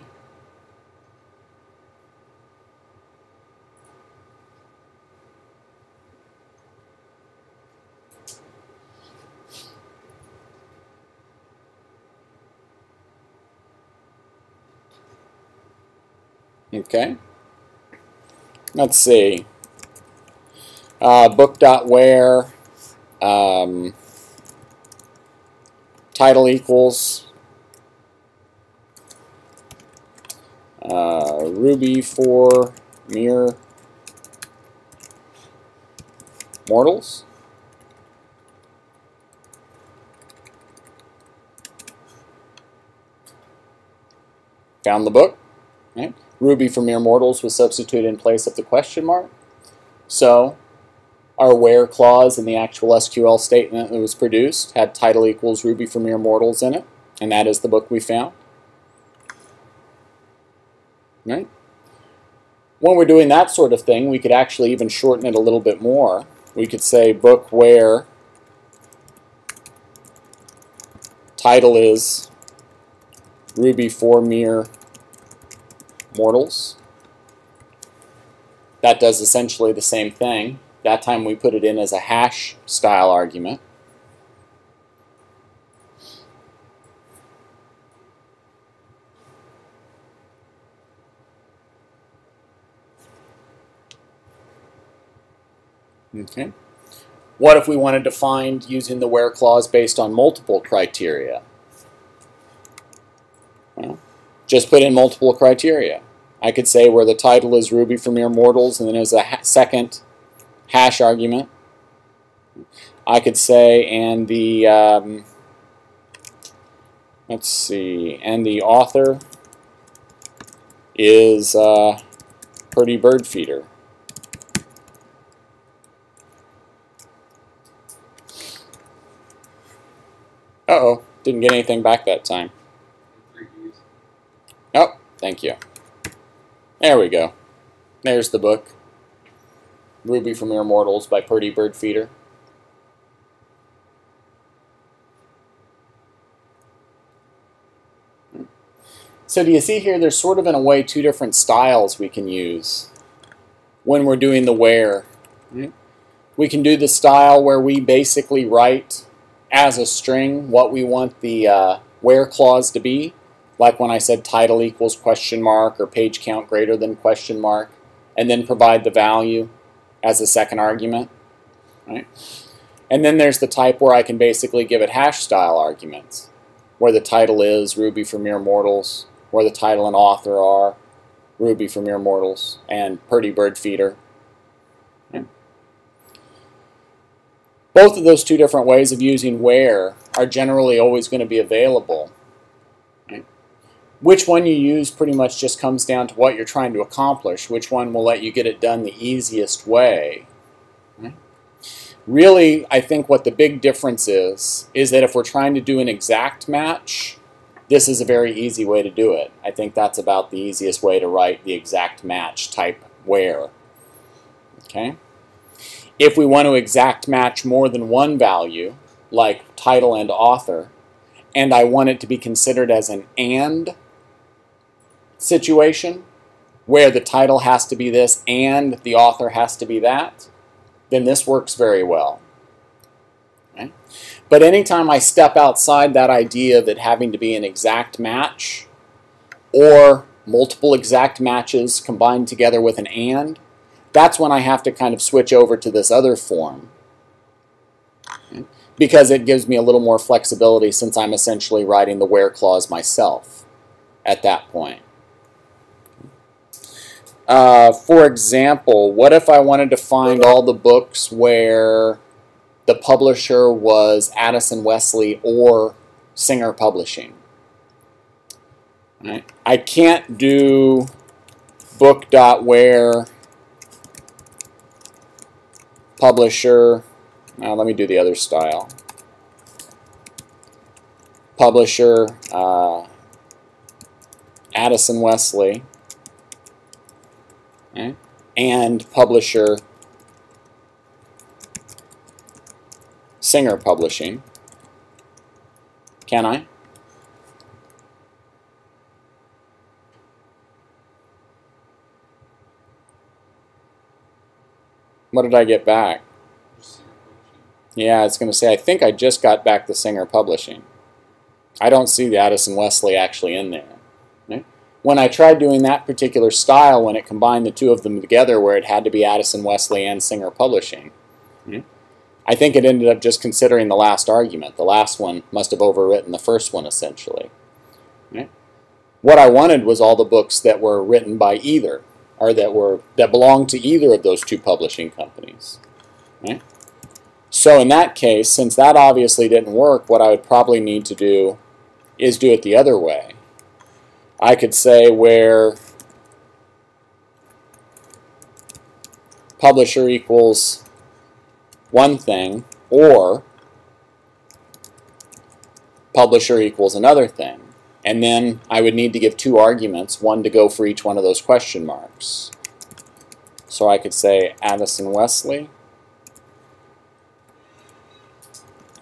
Speaker 1: Okay. Let's see. Book.where title equals Ruby for mere mortals. Found the book. Right? Ruby for mere mortals was substituted in place of the question mark. So our where clause in the actual SQL statement that was produced had title equals Ruby for mere mortals in it, and that is the book we found. Right? When we're doing that sort of thing, we could actually even shorten it a little bit more. We could say book where title is Ruby for Mere Mortals. That does essentially the same thing. That time we put it in as a hash style argument. Okay. What if we wanted to find using the where clause based on multiple criteria? Well, just put in multiple criteria. I could say where the title is Ruby for Mere Mortals and then there's a second hash argument. I could say and the let's see, and the author is Pretty Bird Feeder. Uh-oh, didn't get anything back that time. Oh, thank you. There we go. There's the book. Ruby for Mere Mortals by Pretty Bird Feeder. So do you see here, there's sort of in a way two different styles we can use when we're doing the where. We can do the style where we basically write as a string what we want the where clause to be, like when I said title equals question mark or page count greater than question mark, and then provide the value as a second argument. Right? And then there's the type where I can basically give it hash style arguments, where the title is Ruby for Mere Mortals, where the title and author are Ruby for Mere Mortals, and Pretty Bird Feeder. Okay. Both of those two different ways of using where are generally always going to be available. Right? Which one you use pretty much just comes down to what you're trying to accomplish, which one will let you get it done the easiest way. Right? Really, I think what the big difference is that if we're trying to do an exact match, this is a very easy way to do it. I think that's about the easiest way to write the exact match type where. Okay? If we want to exact match more than one value, like title and author, and I want it to be considered as an AND situation, where the title has to be this and the author has to be that, then this works very well. Okay? But anytime I step outside that idea of it having to be an exact match, or multiple exact matches combined together with an AND, that's when I have to kind of switch over to this other form. Okay? Because it gives me a little more flexibility since I'm essentially writing the where clause myself at that point. For example, what if I wanted to find all the books where the publisher was Addison Wesley or Singer Publishing? Right? I can't do book.where publisher. Now let me do the other style. Publisher Addison Wesley, okay, and publisher Singer Publishing. Can I? What did I get back? Yeah, it's going to say, I think I just got back the Singer Publishing. I don't see the Addison Wesley actually in there. Okay? When I tried doing that particular style, when it combined the two of them together, where it had to be Addison Wesley and Singer Publishing, okay, I think it ended up just considering the last argument. The last one must have overwritten the first one, essentially. Okay? What I wanted was all the books that were written by either, or that belonged to either of those two publishing companies. Okay? So in that case, since that obviously didn't work, what I would probably need to do is do it the other way. I could say where publisher equals one thing, or publisher equals another thing. And then I would need to give two arguments, one to go for each one of those question marks. So I could say Addison Wesley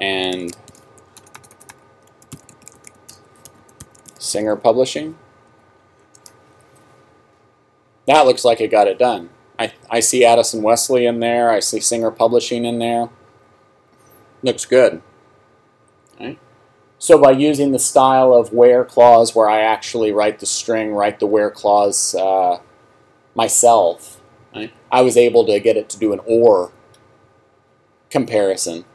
Speaker 1: and Singer Publishing. That looks like it got it done. I see Addison Wesley in there. I see Singer Publishing in there. Looks good. Right? So by using the style of where clause, where I actually write the string, write the where clause myself, right, I was able to get it to do an or comparison,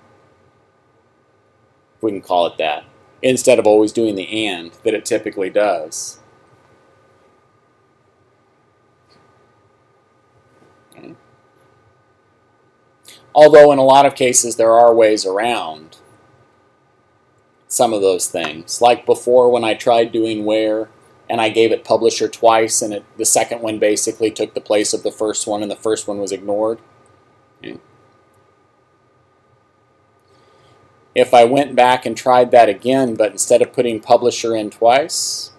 Speaker 1: if we can call it that, instead of always doing the and that it typically does. Okay. Although in a lot of cases there are ways around some of those things. Like before when I tried doing where and I gave it publisher twice and the second one basically took the place of the first one and the first one was ignored. Okay. If I went back and tried that again, but instead of putting publisher in twice,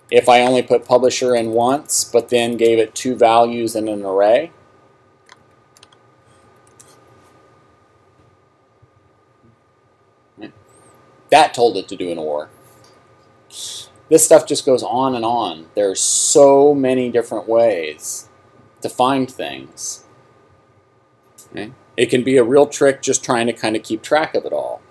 Speaker 1: if I only put publisher in once, but then gave it two values in an array, that told it to do an or. This stuff just goes on and on. There's so many different ways to find things. Okay? It can be a real trick just trying to kind of keep track of it all.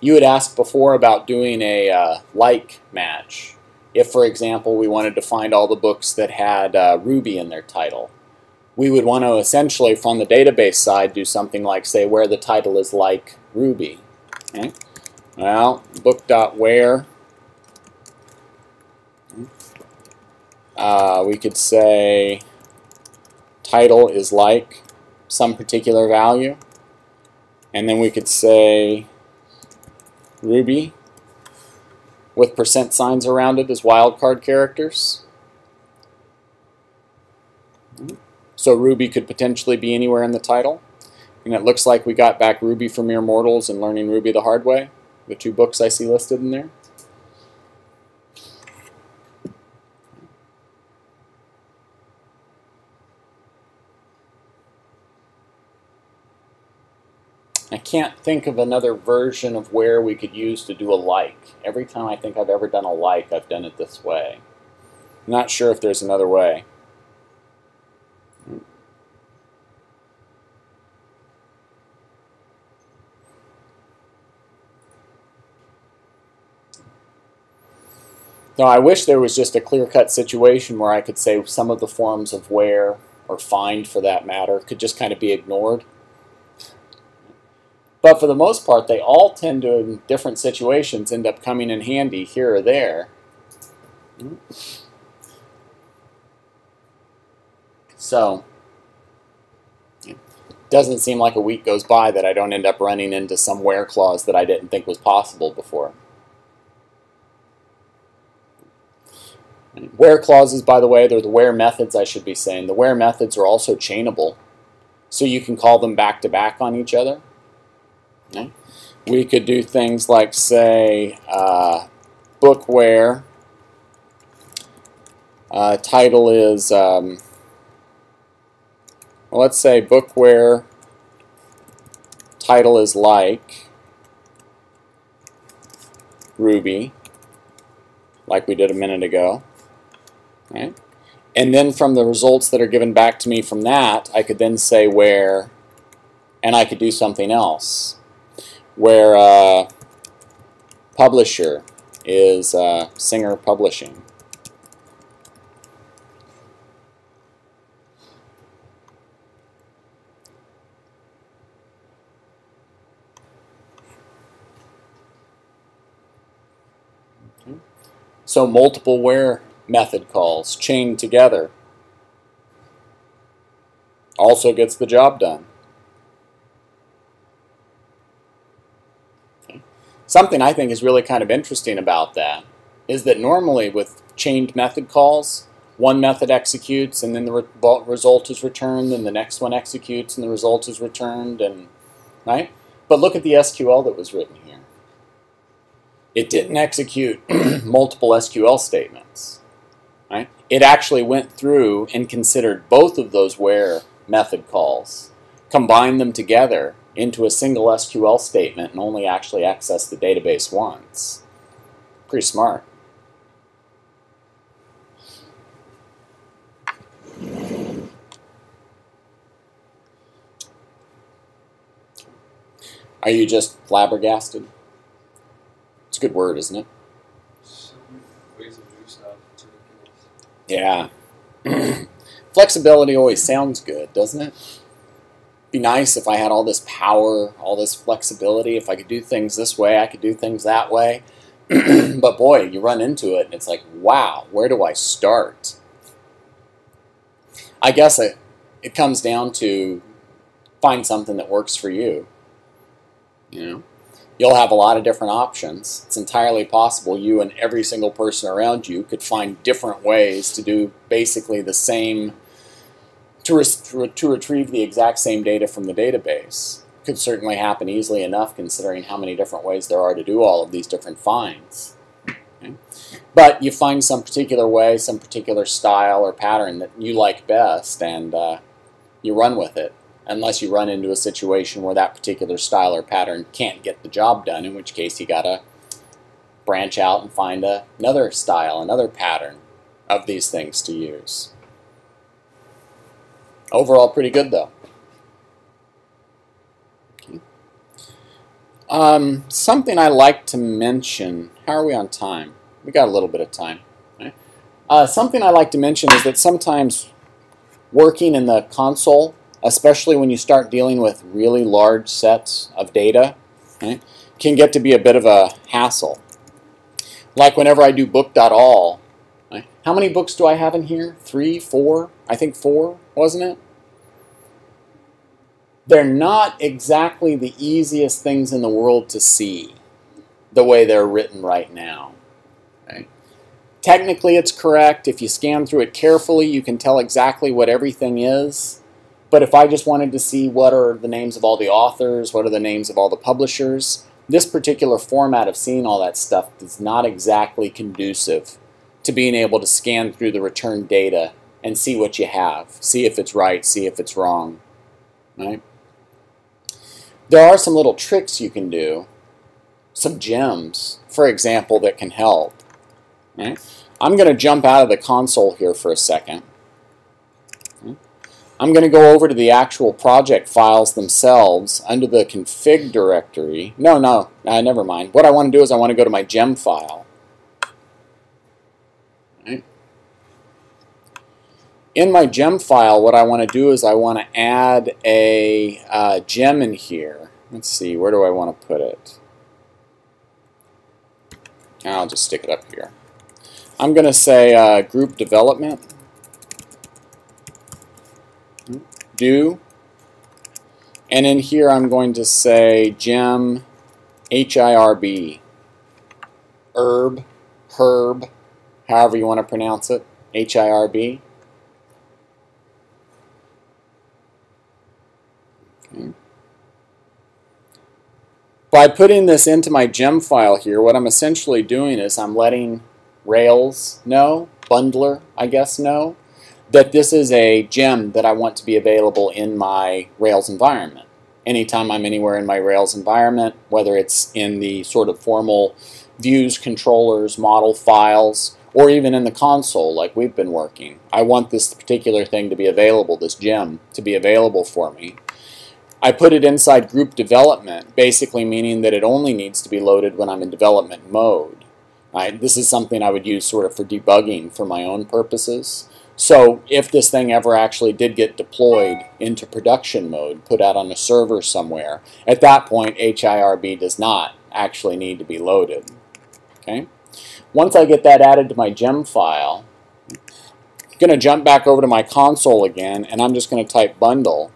Speaker 1: You had asked before about doing a like match. If, for example, we wanted to find all the books that had Ruby in their title, we would want to essentially, from the database side, do something like, say, where the title is like Ruby. Okay? Well, book.where. We could say title is like some particular value. And then we could say Ruby with percent signs around it as wildcard characters. So Ruby could potentially be anywhere in the title. And it looks like we got back Ruby for Mere Mortals and Learning Ruby the Hard Way, the two books I see listed in there. I can't think of another version of where we could use to do a like. Every time I think I've ever done a like, I've done it this way. I'm not sure if there's another way. Now, I wish there was just a clear-cut situation where I could say some of the forms of where, or find for that matter, could just kind of be ignored. But for the most part, they all tend to, in different situations, end up coming in handy here or there. So, it doesn't seem like a week goes by that I don't end up running into some where clause that I didn't think was possible before. Where clauses, by the way, they're the where methods, I should be saying. The where methods are also chainable, so you can call them back to back on each other. Okay. We could do things like, say, book where title is, well, let's say book where title is like Ruby, like we did a minute ago. Right? And then from the results that are given back to me from that, I could then say where, and I could do something else. Where publisher is Singer Publishing. Okay. So multiple where method calls chained together also gets the job done. Something I think is really kind of interesting about that is that normally with chained method calls, one method executes and then the result is returned, and the next one executes and the result is returned, and right? But look at the SQL that was written here. It didn't execute multiple SQL statements. Right? It actually went through and considered both of those where method calls, combine them together into a single SQL statement, and only actually access the database once. Pretty smart. Are you just flabbergasted? It's a good word, isn't it?
Speaker 2: So many ways of doing stuff. It's ridiculous.
Speaker 1: Yeah. Flexibility always sounds good, doesn't it? Be nice if I had all this power, all this flexibility. If I could do things this way, I could do things that way. But boy, you run into it and it's like, wow, where do I start? I guess it comes down to find something that works for you. You know, you'll have a lot of different options. It's entirely possible you and every single person around you could find different ways to do basically the same, to retrieve the exact same data from the database. Could certainly happen easily enough considering how many different ways there are to do all of these different finds. Okay? But you find some particular way, some particular style or pattern that you like best, and you run with it. Unless you run into a situation where that particular style or pattern can't get the job done, in which case you gotta branch out and find another style, another pattern of these things to use. Overall, pretty good though. Okay. Something I like to mention, how are we on time? We got a little bit of time. Okay. Something I like to mention is that sometimes working in the console, especially when you start dealing with really large sets of data, okay, can get to be a bit of a hassle. Like whenever I do book.all, right, how many books do I have in here? 3, 4? I think 4, wasn't it? They're not exactly the easiest things in the world to see the way they're written right now. Okay? Technically it's correct. If you scan through it carefully, you can tell exactly what everything is. But if I just wanted to see what are the names of all the authors, what are the names of all the publishers, this particular format of seeing all that stuff is not exactly conducive to being able to scan through the returned data and see what you have, see if it's right, see if it's wrong. Right? There are some little tricks you can do, some gems, for example, that can help. Right? I'm going to jump out of the console here for a second. I'm going to go over to the actual project files themselves under the config directory. No, never mind. What I want to do is I want to go to my gem file. Right. In my gem file, what I want to do is I want to add a gem in here. Let's see, where do I want to put it? I'll just stick it up here. I'm going to say group development. Do, and in here I'm going to say gem HIRB, herb, however you want to pronounce it, HIRB. Okay. By putting this into my gem file here, what I'm essentially doing is I'm letting Rails know, bundler I guess know, that this is a gem that I want to be available in my Rails environment. Anytime I'm anywhere in my Rails environment, whether it's in the sort of formal views, controllers, model files, or even in the console like we've been working, I want this particular thing to be available, this gem, to be available for me. I put it inside group development, basically meaning that it only needs to be loaded when I'm in development mode. Right? This is something I would use sort of for debugging for my own purposes. So if this thing ever actually did get deployed into production mode, put out on a server somewhere, at that point HIRB does not actually need to be loaded. Okay? Once I get that added to my gem file, I'm going to jump back over to my console again, and I'm just going to type bundle.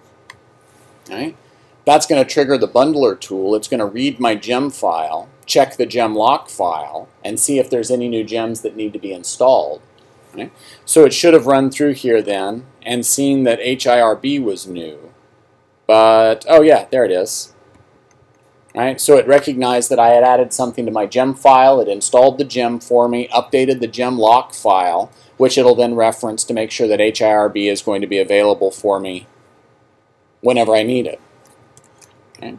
Speaker 1: Okay? That's going to trigger the bundler tool. It's going to read my gem file, check the gem lock file, and see if there's any new gems that need to be installed. Okay. So it should have run through here then and seen that HIRB was new. But, oh yeah, there it is. Right? So it recognized that I had added something to my gem file. It installed the gem for me, updated the gem lock file, which it'll then reference to make sure that HIRB is going to be available for me whenever I need it. Okay.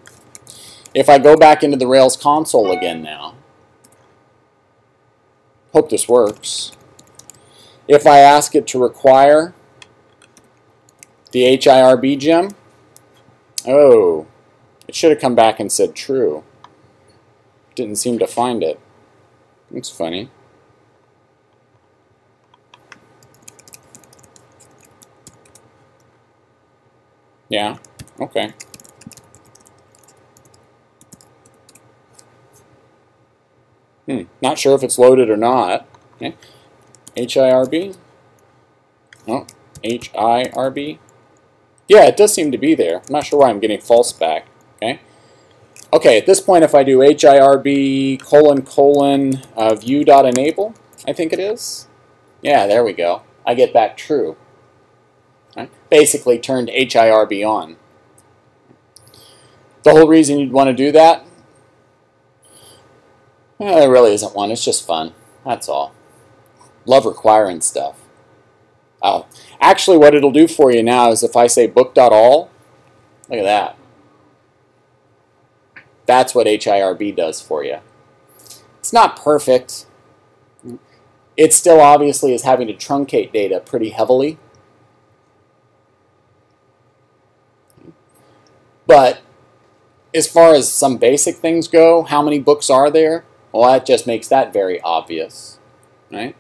Speaker 1: If I go back into the Rails console again now, hope this works. If I ask it to require the HIRB gem, oh, it should have come back and said true. Didn't seem to find it. That's funny. Yeah, okay. Not sure if it's loaded or not. Okay. HIRB? Oh, HIRB? Yeah, it does seem to be there. I'm not sure why I'm getting false back. Okay. Okay, at this point, if I do HIRB : view.enable, I think it is. Yeah, there we go. I get back true. Right? Basically turned HIRB on. The whole reason you'd want to do that? Well, there really isn't one. It's just fun. That's all. Love requiring stuff. Oh, actually, what it'll do for you now is if I say book.all, look at that. That's what HIRB does for you. It's not perfect. It still obviously is having to truncate data pretty heavily. But as far as some basic things go, how many books are there? Well, that just makes that very obvious, right?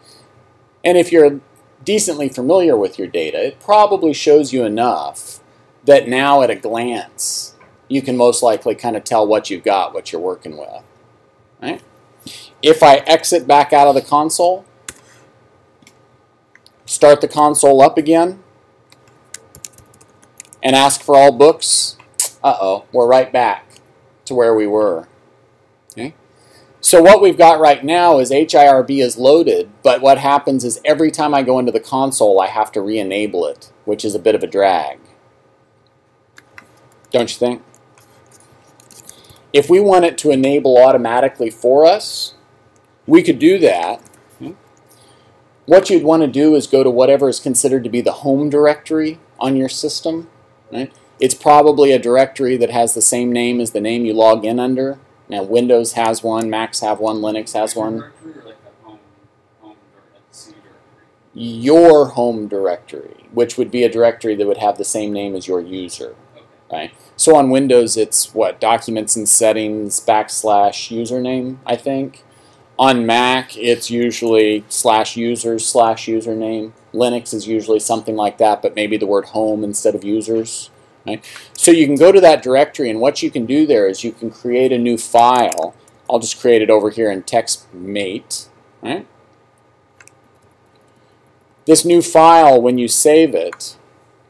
Speaker 1: And if you're decently familiar with your data, it probably shows you enough that now at a glance, you can most likely kind of tell what you've got, what you're working with, right? If I exit back out of the console, start the console up again, and ask for all books, uh-oh, we're right back to where we were. Okay? So what we've got right now is HIRB is loaded, but what happens is every time I go into the console, I have to re-enable it, which is a bit of a drag. Don't you think? If we want it to enable automatically for us, we could do that. What you'd want to do is go to whatever is considered to be the home directory on your system. Right? It's probably a directory that has the same name as the name you log in under. Now, Windows has one, Macs have one, Linux has one.
Speaker 2: Directory or like a home C directory?
Speaker 1: Your home directory, which would be a directory that would have the same name as your user.
Speaker 2: Okay.
Speaker 1: Right? So on Windows, it's what? Documents and settings / username, I think. On Mac, it's usually /users / username. Linux is usually something like that, but maybe the word home instead of users. Right? So you can go to that directory, and what you can do there is you can create a new file. I'll just create it over here in TextMate. Right? This new file, when you save it,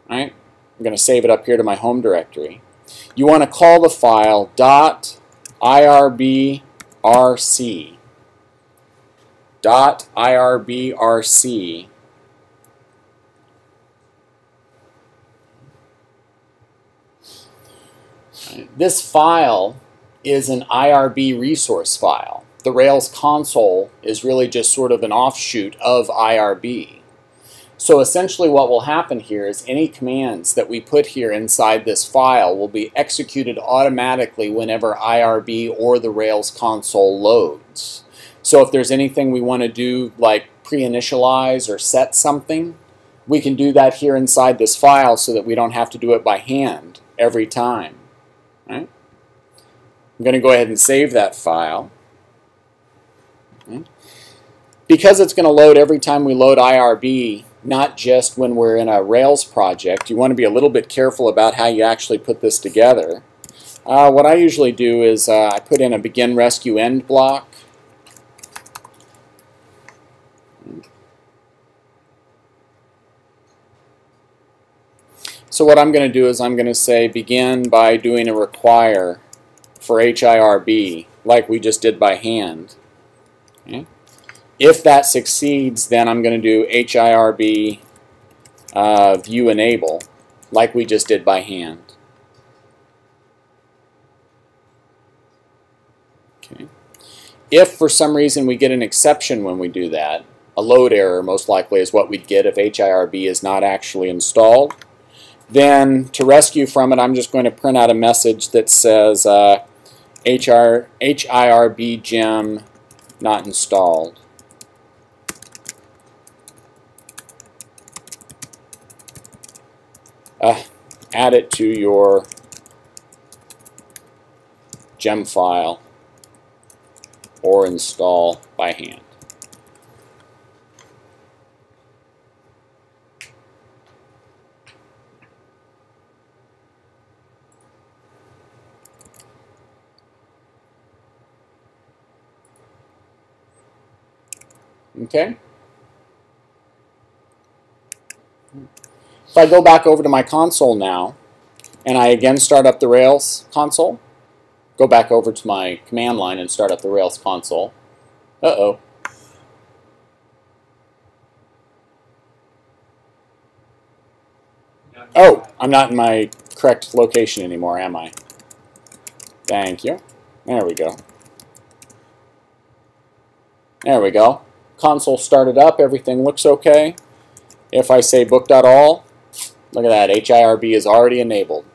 Speaker 1: right? I'm going to save it up here to my home directory. You want to call the file .irbRC. .irbRC. This file is an IRB resource file. The Rails console is really just sort of an offshoot of IRB. So essentially what will happen here is any commands that we put here inside this file will be executed automatically whenever IRB or the Rails console loads. So if there's anything we want to do like pre-initialize or set something, we can do that here inside this file so that we don't have to do it by hand every time. Right? I'm going to go ahead and save that file. Right? Because it's going to load every time we load IRB, not just when we're in a Rails project, you want to be a little bit careful about how you actually put this together. What I usually do is I put in a begin, rescue, end block. So what I'm going to do is I'm going to say begin by doing a require for HIRB, like we just did by hand. Okay. If that succeeds, then I'm going to do HIRB view enable, like we just did by hand. Okay. If for some reason we get an exception when we do that, a load error most likely is what we'd get if HIRB is not actually installed, then to rescue from it, I'm just going to print out a message that says HIRB gem not installed. Add it to your gem file or install by hand. Okay. If I go back over to my console now, and I again start up the Rails console, go back over to my command line and start up the Rails console. Uh-oh. Oh, I'm not in my correct location anymore, am I? Thank you. There we go. There we go. Console started up, everything looks okay. If I say book.all, look at that, HIRB is already enabled.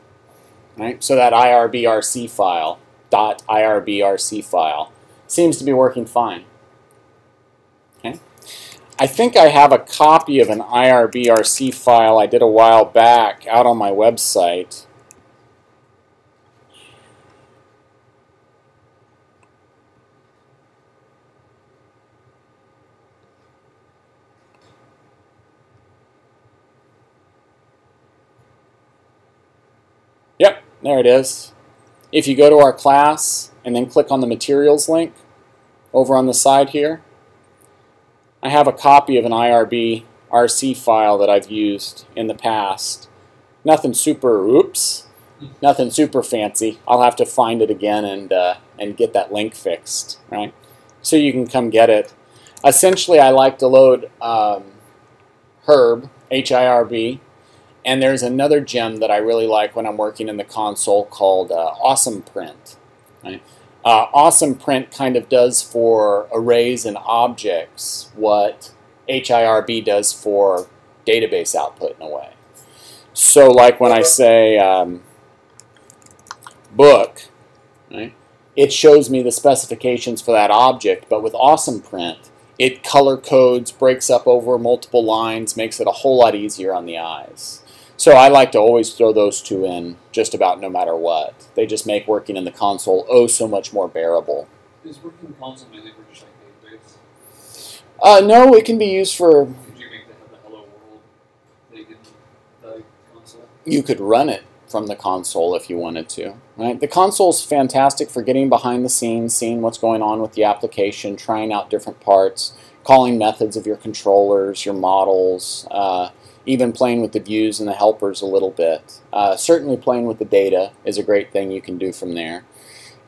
Speaker 1: Right? So that IRBRC file, .IRBRC file, seems to be working fine. Okay. I think I have a copy of an IRBRC file I did a while back out on my website. Yep, there it is. If you go to our class and then click on the materials link over on the side here, I have a copy of an IRB-RC file that I've used in the past. Nothing super, nothing super fancy. I'll have to find it again and get that link fixed, right? So you can come get it. Essentially, I like to load HIRB, H-I-R-B, and there's another gem that I really like when I'm working in the console called Awesome Print. Right? Awesome Print kind of does for arrays and objects what HIRB does for database output in a way. So like when I say book, right, it shows me the specifications for that object, but with Awesome Print, it color codes, breaks up over multiple lines, makes it a whole lot easier on the eyes. So I like to always throw those two in just about no matter what. They just make working in the console oh so much more bearable.
Speaker 2: Is working in the console mainly for just like database?
Speaker 1: No, it can be used for...
Speaker 2: Could you make the hello world thing in the console?
Speaker 1: You could run it from the console if you wanted to. Right? The console is fantastic for getting behind the scenes, seeing what's going on with the application, trying out different parts, calling methods of your controllers, your models, even playing with the views and the helpers a little bit. Certainly playing with the data is a great thing you can do from there.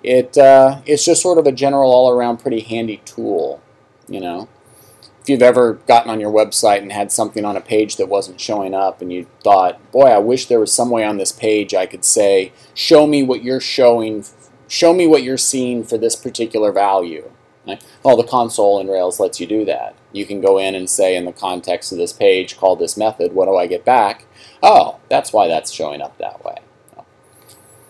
Speaker 1: It's just sort of a general all-around pretty handy tool, you know. If you've ever gotten on your website and had something on a page that wasn't showing up and you thought, boy, I wish there was some way on this page I could say, show me what you're showing, show me what you're seeing for this particular value. Right? Well, the console in Rails lets you do that. You can go in and say in the context of this page, call this method, what do I get back? Oh, that's why that's showing up that way.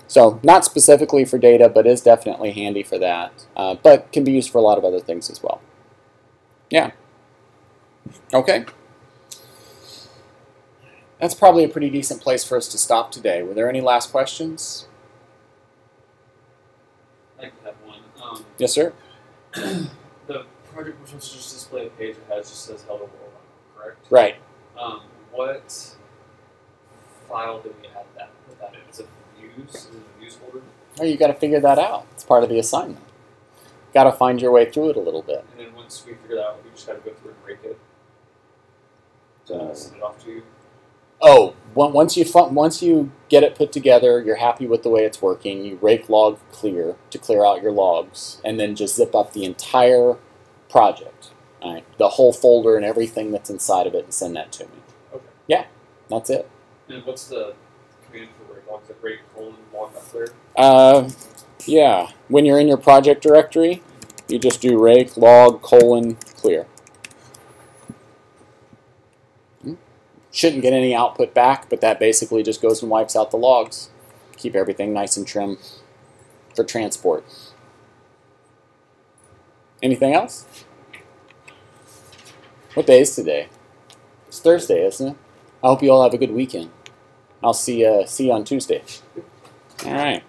Speaker 1: So not specifically for data, but is definitely handy for that. But can be used for a lot of other things as well. Yeah. Okay. That's probably a pretty decent place for us to stop today. Were there any last questions?
Speaker 2: I have one.
Speaker 1: Yes, sir?
Speaker 2: The project was supposed to just display a page that just says hello world, correct?
Speaker 1: Right.
Speaker 2: What file did we add that? Put that in? Is it views? Is it a views folder?
Speaker 1: Well, you got to figure that out. It's part of the assignment. Got to find your way through it a little bit.
Speaker 2: And then once we figure that out, we just got to go through and rake it. Send it off to you.
Speaker 1: Oh, once you get it put together, you're happy with the way it's working, you rake log clear to clear out your logs, and then just zip up the entire project, right? The whole folder and everything that's inside of it, and send that to me.
Speaker 2: Okay.
Speaker 1: Yeah, that's it.
Speaker 2: And what's the command for rake logs? Like rake colon log not clear?
Speaker 1: Yeah. When you're in your project directory, you just do rake log colon clear. Shouldn't get any output back, but that basically just goes and wipes out the logs. Keep everything nice and trim for transport. Anything else? What day is today? It's Thursday, isn't it? I hope you all have a good weekend. I'll see you on Tuesday. All right.